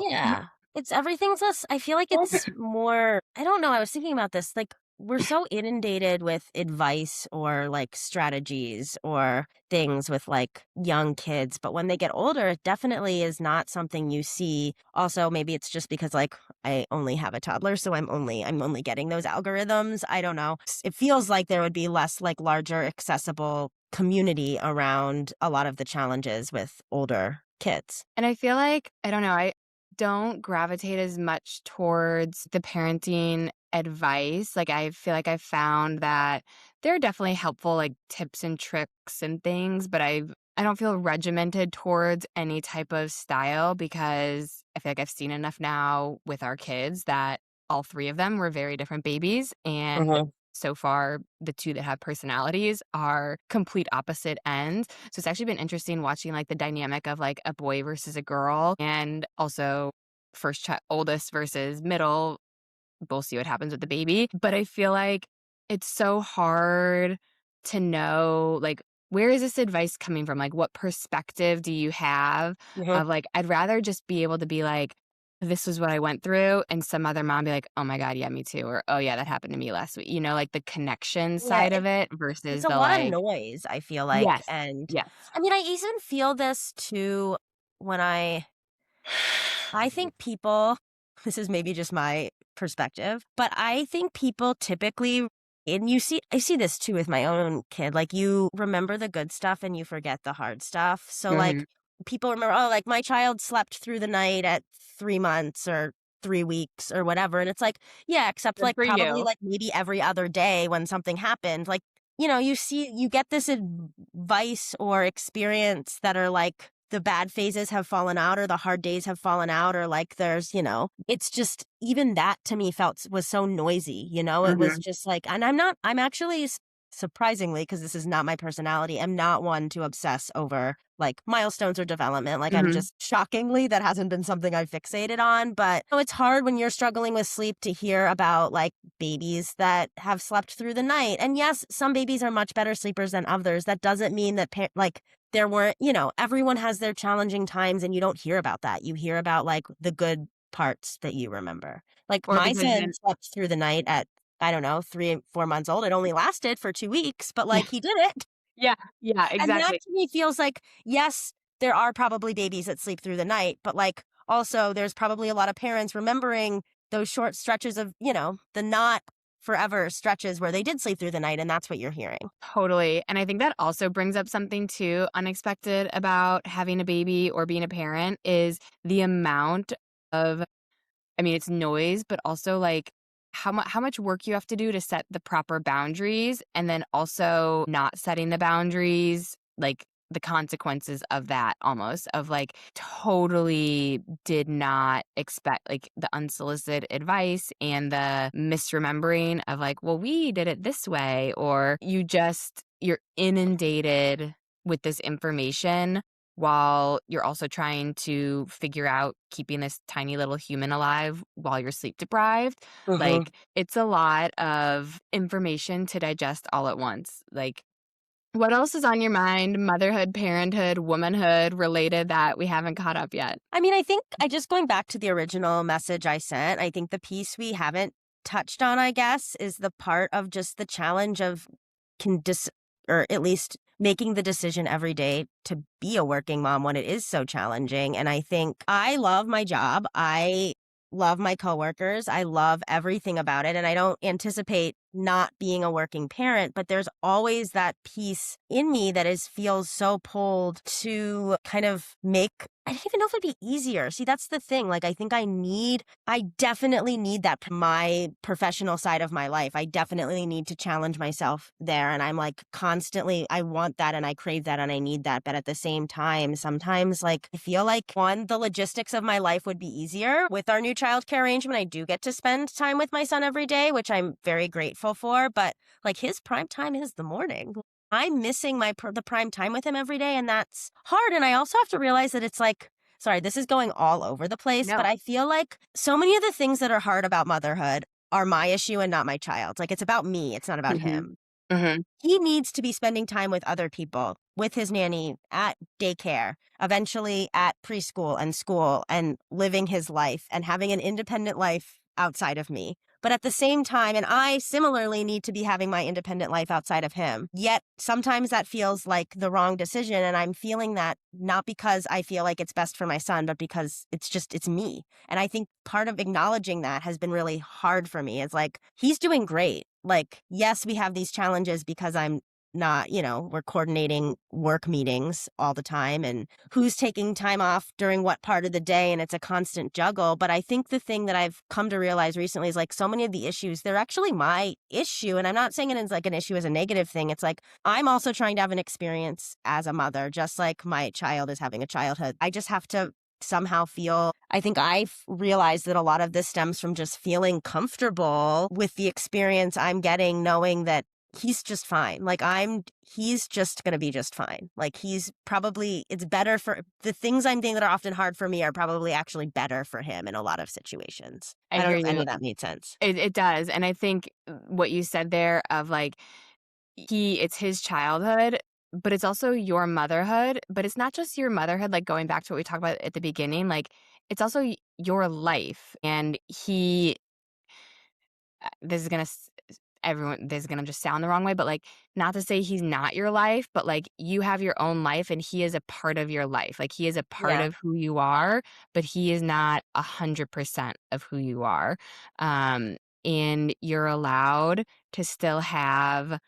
Yeah. It's everything's less I feel like it's more I don't know, I was thinking about this, like, we're so inundated with advice or, like, strategies or things with, like, young kids, but when they get older, it definitely is not something you see. Also, maybe it's just because, like, I only have a toddler, so I'm only getting those algorithms, I don't know. It feels like there would be less, like, larger accessible community around a lot of the challenges with older kids. And I feel like, I don't know, I don't gravitate as much towards the parenting advice. Like, I feel like I've found that there are definitely helpful, like, tips and tricks and things, but I don't feel regimented towards any type of style because I feel like I've seen enough now with our kids that all 3 of them were very different babies, and Mhm. so far, the 2 that have personalities are complete opposite ends. So it's actually been interesting watching, like, the dynamic of, like, a boy versus a girl and also oldest versus middle. We'll see what happens with the baby. But I feel like it's so hard to know, like, where is this advice coming from? Like, what perspective do you have Mhm. of, like, I'd rather just be able to be like, this was what I went through, and some other mom be like, oh my God, yeah, me too. Or, oh yeah, that happened to me last week. Like the connection Yeah, side of it it's versus a the lot of like, noise, I feel like, yes, and yes. I mean, I even feel this too when I think people this is maybe just my perspective, but I think people typically and I see this too with my own kid, like, you remember the good stuff and you forget the hard stuff. So, like, Hmm. people remember, "Oh, like, my child slept through the night at 3 months or 3 weeks," or whatever, and it's like, yeah, except, Good like, for probably, you. like, maybe every other day when something happened, like, you get this advice or experience that are, like, the bad phases have fallen out or the hard days have fallen out or, like, it's just even that to me was so noisy, It was Hmm. just like and I'm actually surprisingly, because this is not my personality, I'm not one to obsess over, like, milestones or development, like, I'm Hmm. just shockingly, that hasn't been something I've fixated on, but, it's hard when you're struggling with sleep to hear about, like, babies that have slept through the night, and yes, some babies are much better sleepers than others, that doesn't mean that like, there weren't everyone has their challenging times, and you don't hear about that, you hear about, like, the good parts that you remember. Like, Or my because son then, slept through the night at I don't know, 3, 4 months old. It only lasted for 2 weeks, but, like, he did it. yeah, yeah, And that exactly. to me feels like, yes, there are probably babies that sleep through the night, but, like, also there's probably a lot of parents remembering those short stretches of, the not forever stretches where they did sleep through the night, and that's what you're hearing. Totally. And I think that also brings up something too unexpected about having a baby or being a parent is the amount of, I mean, it's noise, but also like how much work you have to do to set the proper boundaries and then also not setting the boundaries like the consequences of that almost of like totally did not expect like the unsolicited advice and the misremembering of like, well, we did it this way, or you're inundated with this information while you're also trying to figure out keeping this tiny little human alive while you're sleep deprived. Mhm. Like, it's a lot of information to digest all at once. Like, what else is on your mind, motherhood, parenthood, womanhood related that we haven't caught up yet? I mean, I think I just going back to the original message I sent, I think the piece we haven't touched on, I guess, is the part of just the challenge of can dis or at least making the decision every day to be a working mom when it is so challenging. And I think I love my job. I love my coworkers. I love everything about it. And I don't anticipate not being a working parent, but there's always that piece in me that feels so pulled to kind of make I don't even know if it'd be easier. See, that's the thing. Like, I think I definitely need that my professional side of my life. I definitely need to challenge myself there. And I'm like constantly, I want that and I crave that and I need that. But at the same time, sometimes like I feel like one, the logistics of my life would be easier with our new childcare arrangement. I do get to spend time with my son every day, which I'm very grateful for. But like his prime time is the morning. I'm missing the prime time with him every day, and that's hard. And I also have to realize that it's like, sorry, this is going all over the place, but No. I feel like so many of the things that are hard about motherhood are my issue and not my child. Like it's about me, it's not about Mhm. him. Mhm. He needs to be spending time with other people, with his nanny, at daycare, eventually at preschool and school, and living his life and having an independent life outside of me. But at the same time, and I similarly need to be having my independent life outside of him. Yet sometimes that feels like the wrong decision. And I'm feeling that not because I feel like it's best for my son, but because it's me. And I think part of acknowledging that has been really hard for me. It's like, he's doing great. Like, yes, we have these challenges because I'm not, we're coordinating work meetings all the time and who's taking time off during what part of the day. And it's a constant juggle. But I think the thing that I've come to realize recently is like so many of the issues, they're actually my issue. And I'm not saying it as like an issue as a negative thing. It's like I'm also trying to have an experience as a mother, just like my child is having a childhood. I just have to somehow feel I think I've realized that a lot of this stems from just feeling comfortable with the experience I'm getting, knowing that he's just fine. Like he's just going to be just fine. Like it's better for the things I'm doing that are often hard for me are probably actually better for him in a lot of situations. I I don't hear know if any you. of that made sense. It does, and I think what you said there of, like, it's his childhood, but it's also your motherhood, but it's not just your motherhood, like, going back to what we talked about at the beginning, like, it's also your life, and this is gonna everyone this is gonna just sound the wrong way, but, like, not to say he's not your life, but, like, you have your own life, and he is a part of your life, like, he is a part Yeah. of who you are, but he is not 100% of who you are, um, and you're allowed to still have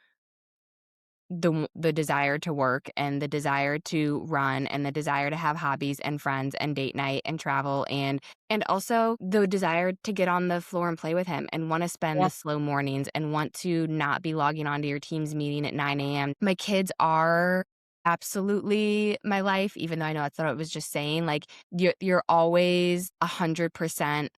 the desire to work and the desire to run and the desire to have hobbies and friends and date night and travel and also the desire to get on the floor and play with him and want to spend Yeah. the slow mornings and want to not be logging on to your team's meeting at 9 a.m. My kids are absolutely my life, even though I know that's not what I was just saying. Like you're always 100%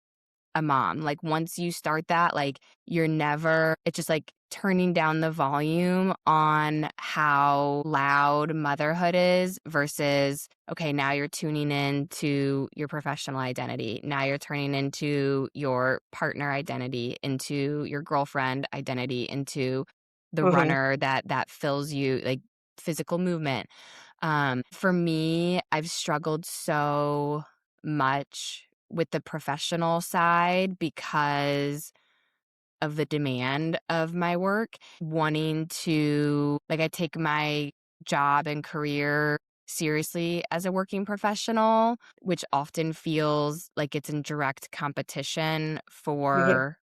a mom. Like, once you start that, like, you're never it's just, like, turning down the volume on how loud motherhood is versus, okay, now you're tuning in to your professional identity. Now you're turning into your partner identity, into your girlfriend identity, into the Hmm. runner that fills you, like, physical movement. For me, I've struggled so much with the professional side because of the demand of my work, wanting to like, I take my job and career seriously as a working professional, which often feels like it's in direct competition for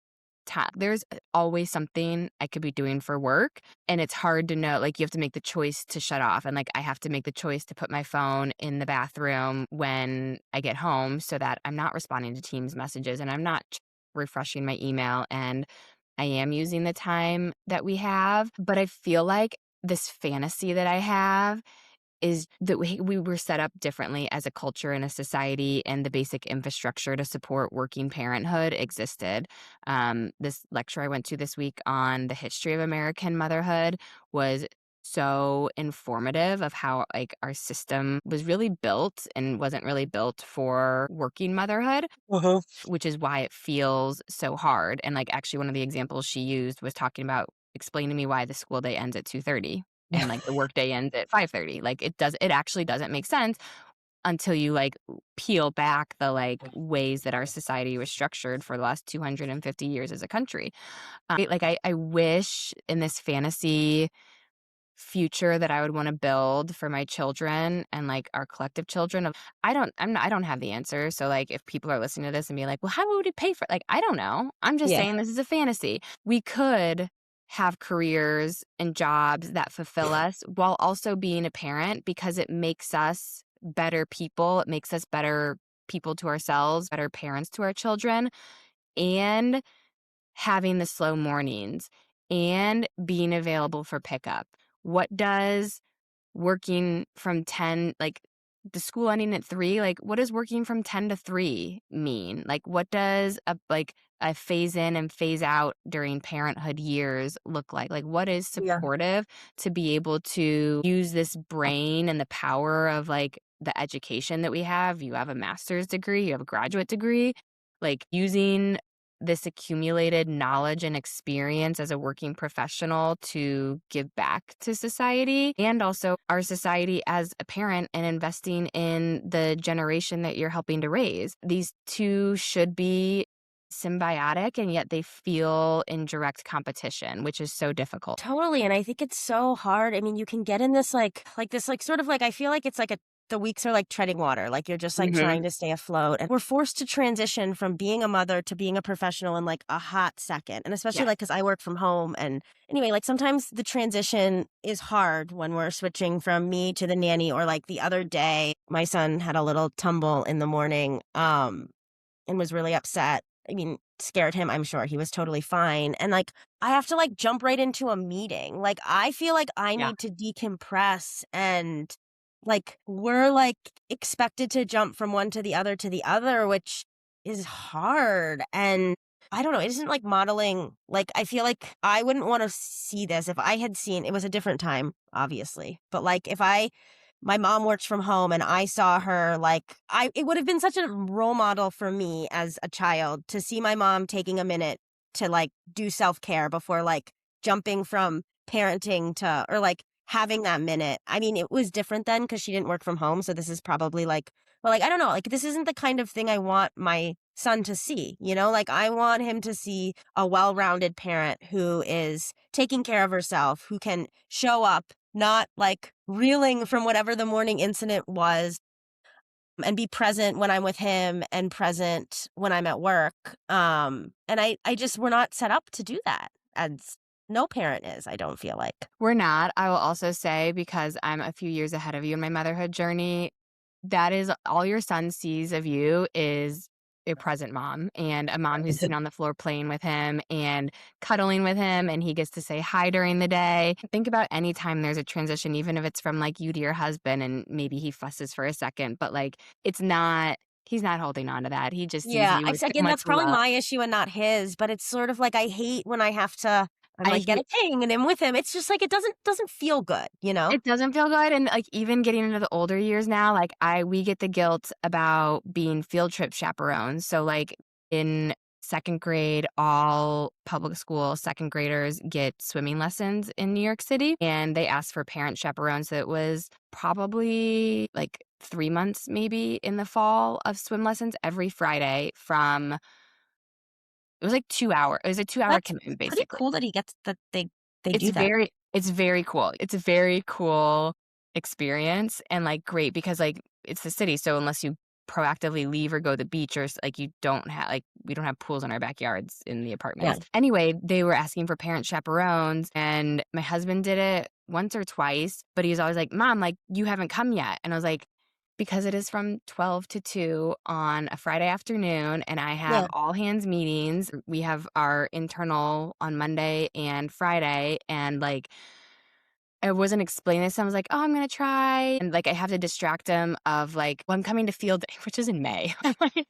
time. There's always something I could be doing for work, and it's hard to know, like, you have to make the choice to shut off, and, like, I have to make the choice to put my phone in the bathroom when I get home so that I'm not responding to Teams messages and I'm not refreshing my email, and I am using the time that we have, but I feel like this fantasy that I have is that we were set up differently as a culture and a society, and the basic infrastructure to support working parenthood existed. This lecture I went to this week on the history of American motherhood was so informative of how like our system was really built and wasn't really built for working motherhood, Uh-huh. which is why it feels so hard. And like actually one of the examples she used was talking about explain to me why the school day ends at 2:30 Yeah. and like the work day ends at 5:30. Like it actually doesn't make sense until you like peel back the like ways that our society was structured for the last 250 years as a country. Like I wish in this fantasy future that I would wanna build for my children and, like, our collective children of I don't have the answer, so, like, if people are listening to this and be like, "Well, how would it pay for" like, I don't know. I'm just Yeah. saying this is a fantasy. We could have careers and jobs that fulfill us while also being a parent because it makes us better people. It makes us better people to ourselves, better parents to our children, and having the slow mornings and being available for pickup. What does working from 10 like the school ending at 3, like what does working from 10 to 3 mean? Like what does a phase in and phase out during parenthood years look like? Like what is Yeah. supportive to be able to use this brain and the power of like the education that we have? You have a master's degree, you have a graduate degree, like using this accumulated knowledge and experience as a working professional to give back to society and also our society as a parent and investing in the generation that you're helping to raise. These two should be symbiotic and yet they feel in direct competition, which is so difficult. Totally, and I think it's so hard. I mean, you can get in this sort of like I feel like it's like a the weeks are like treading water. Like you're just like Mhm. trying to stay afloat. And we're forced to transition from being a mother to being a professional in like a hot second. And especially Yeah. like cuz I work from home and anyway, like sometimes the transition is hard when we're switching from me to the nanny or like the other day my son had a little tumble in the morning and was really upset. I mean, scared him, I'm sure. He was totally fine. And like, I have to like jump right into a meeting. Like, I feel like I Yeah. need to decompress and like, we're like expected to jump from one to the other, which is hard. And I don't know. It isn't like modeling. Like, I feel like I wouldn't want to see this if I had seen it was a different time, obviously. But like, if I my mom works from home and I saw her like I it would have been such a role model for me as a child to see my mom taking a minute to like do self-care before like jumping from parenting to or like having that minute. I mean, it was different then cuz she didn't work from home, so this is probably like well like I don't know, like this isn't the kind of thing I want my son to see, you know? Like I want him to see a well-rounded parent who is taking care of herself, who can show up not like reeling from whatever the morning incident was and be present when I'm with him and present when I'm at work. And I just we're not set up to do that. As no parent is, I don't feel like. We're not. I will also say, because I'm a few years ahead of you in my motherhood journey, that is all your son sees of you is a present mom and a mom who's sitting on the floor playing with him and cuddling with him, and he gets to say hi during the day. Think about any time there's a transition, even if it's from like you to your husband and maybe he fusses for a second, but like it's not, he's not holding on to that. He just sees Yeah, you with so again, much that's probably love. my issue and not his, but it's sort of like I hate when I have to I'm I like getting and I'm with him. It's just like it doesn't feel good, you know? It doesn't feel good, and, like, even getting into the older years now, like, we get the guilt about being field trip chaperones, so, like, in 2nd grade, all public school 2nd graders get swimming lessons in New York City, and they asked for parent chaperones, so it was probably, like, 3 months maybe in the fall of swim lessons every Friday from it was, like, 2 hour it was a 2-hour That's commitment, pretty basically. cool that he gets that they do that. It's very cool. It's a very cool experience and, like, great because, like, it's the city, so unless you proactively leave or go to the beach or like, you don't have like, we don't have pools in our backyards in the Yeah. apartments. Anyway, they were asking for parent chaperones, and my husband did it once or twice, but he was always like, "Mom, like, you haven't come yet." And I was like, "Because it is from 12 to 2 on a Friday afternoon, and I have Yeah. all hands meetings. We have our internal on Monday and Friday, and, like, I wasn't explaining this. I was like, "Oh, I'm gonna try." And, like, I have to distract him of, like, "Well, I'm coming to field day," which is in May. I'm like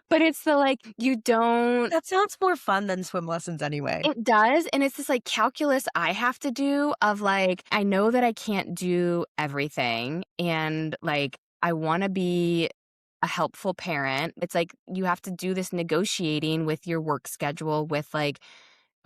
but it's the, like, you don't That sounds more fun than swim lessons anyway. it does, and it's this, like, calculus I have to do of, like, I know that I can't do everything, and, like, I wanna be a helpful parent. It's like you have to do this negotiating with your work schedule with, like,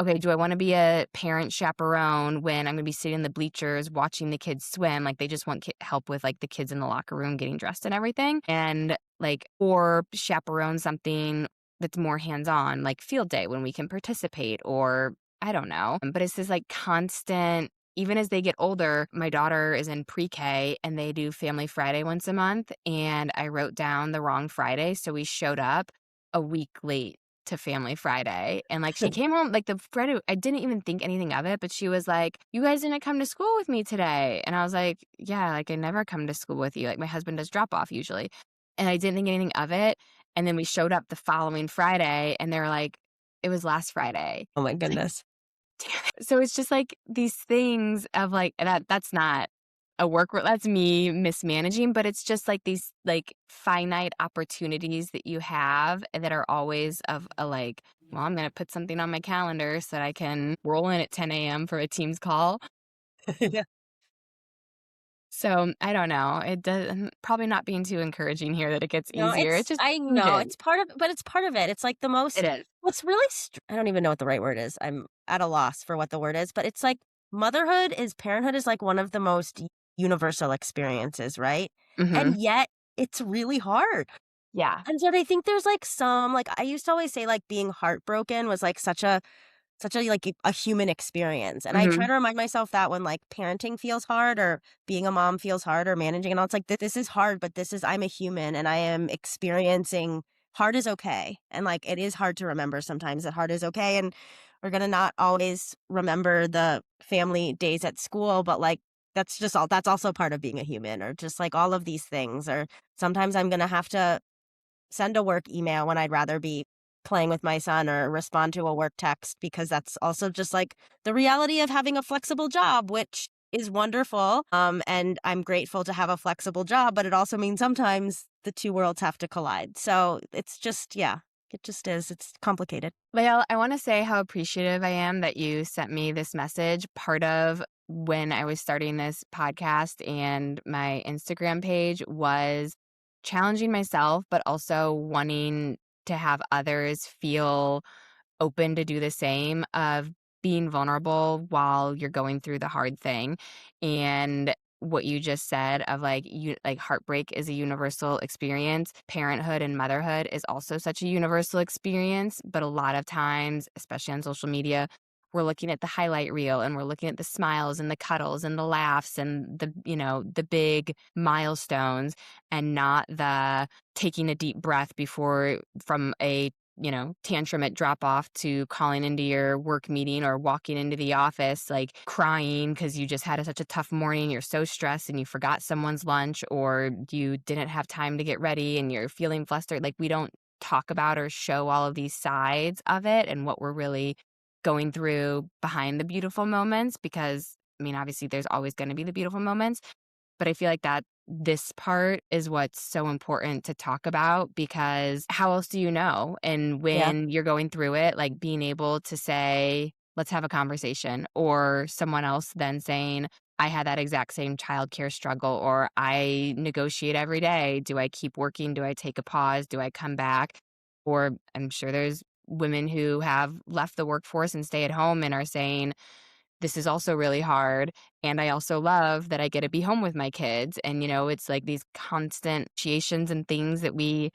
okay, do I wanna be a parent chaperone when I'm gonna be sitting in the bleachers watching the kids swim? Like, they just want help with, like, the kids in the locker room getting dressed and everything, and, like or chaperone something that's more hands-on, like field day when we can participate or I don't know. But it's this, like, constant even as they get older, my daughter is in pre-K, and they do Family Friday once a month, and I wrote down the wrong Friday, so we showed up a week late to Family Friday, and, like, she came home like, the Friday I didn't even think anything of it, but she was like, "You guys didn't come to school with me today," and I was like, "Yeah, like, I never come to school with you, like, my husband does drop-off usually," and I didn't think anything of it, and then we showed up the following Friday, and they were like, "It was last Friday." Oh my It's like, goodness. so it's just, like, these things of, like that's not a that's me mismanaging, but it's just, like, these, like, finite opportunities that you have that are always of a, like, "Well, I'm gonna put something on my calendar so that I can roll in at 10 AM for a Teams call." Yeah. So, I don't know. It does probably not being too encouraging here that it gets No, easier. It's just I know, needed. it's part of but it's part of it. It's like the It most is. what's really I don't even know what the right word is. I'm at a loss for what the word is, but it's like parenthood is like one of the most universal experiences, right? Mhm. And yet it's really hard. Yeah. And yet I think there's like I used to always say like being heartbroken was like such a like a human experience. And I try Mhm. to remind myself that when like parenting feels hard or being a mom feels hard or managing and all, it's like this is hard, but I'm a human and I am experiencing hard is okay. And like it is hard to remember sometimes that hard is okay. And we're gonna not always remember the family days at school, but like that's also part of being a human or just like all of these things. Or sometimes I'm gonna have to send a work email when I'd rather be playing with my son or respond to a work text because that's also just like the reality of having a flexible job, which is wonderful. And I'm grateful to have a flexible job, but it also means sometimes the two worlds have to collide. So it's just, yeah, it just is. It's complicated. Well, I wanna say how appreciative I am that you sent me this message. Part of when I was starting this podcast and my Instagram page was challenging myself, but also wanting to have others feel open to do the same of being vulnerable while you're going through the hard thing. And what you just said of like you like heartbreak is a universal experience. Parenthood and motherhood is also such a universal experience, but a lot of times, especially on social media, we're looking at the highlight reel and we're looking at the smiles and the cuddles and the laughs and the big milestones and not the taking a deep breath before from a tantrum at drop off to calling into your work meeting or walking into the office, like crying because you just had such a tough morning. You're so stressed and you forgot someone's lunch or you didn't have time to get ready and you're feeling flustered. Like, we don't talk about or show all of these sides of it and what we're really going through behind the beautiful moments because, I mean, obviously, there's always going to be the beautiful moments. But I feel like that this part is what's so important to talk about because how else do you know? And Yeah. when you're going through it, like being able to say, let's have a conversation, or someone else then saying, I had that exact same childcare struggle, or I negotiate every day. Do I keep working? Do I take a pause? Do I come back? Or I'm sure there's women who have left the workforce and stay at home and are saying, this is also really hard. And I also love that I get to be home with my kids. And, it's like these constant negotiations and things that we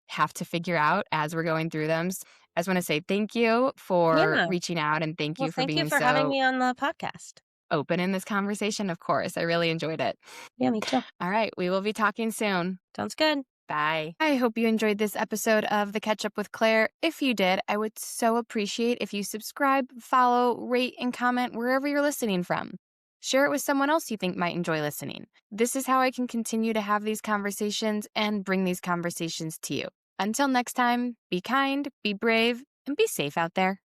have to figure out as we're going through them. I just want to say thank you for Yeah. reaching out and thank Well, you for thank you being for having so me on the podcast. open in this conversation, of course. I really enjoyed it. Yeah, me too. All right. We will be talking soon. Sounds good. Bye. I hope you enjoyed this episode of The Catch Up with Claire. If you did, I would so appreciate if you subscribe, follow, rate, and comment wherever you're listening from. Share it with someone else you think might enjoy listening. This is how I can continue to have these conversations and bring these conversations to you. Until next time, be kind, be brave, and be safe out there.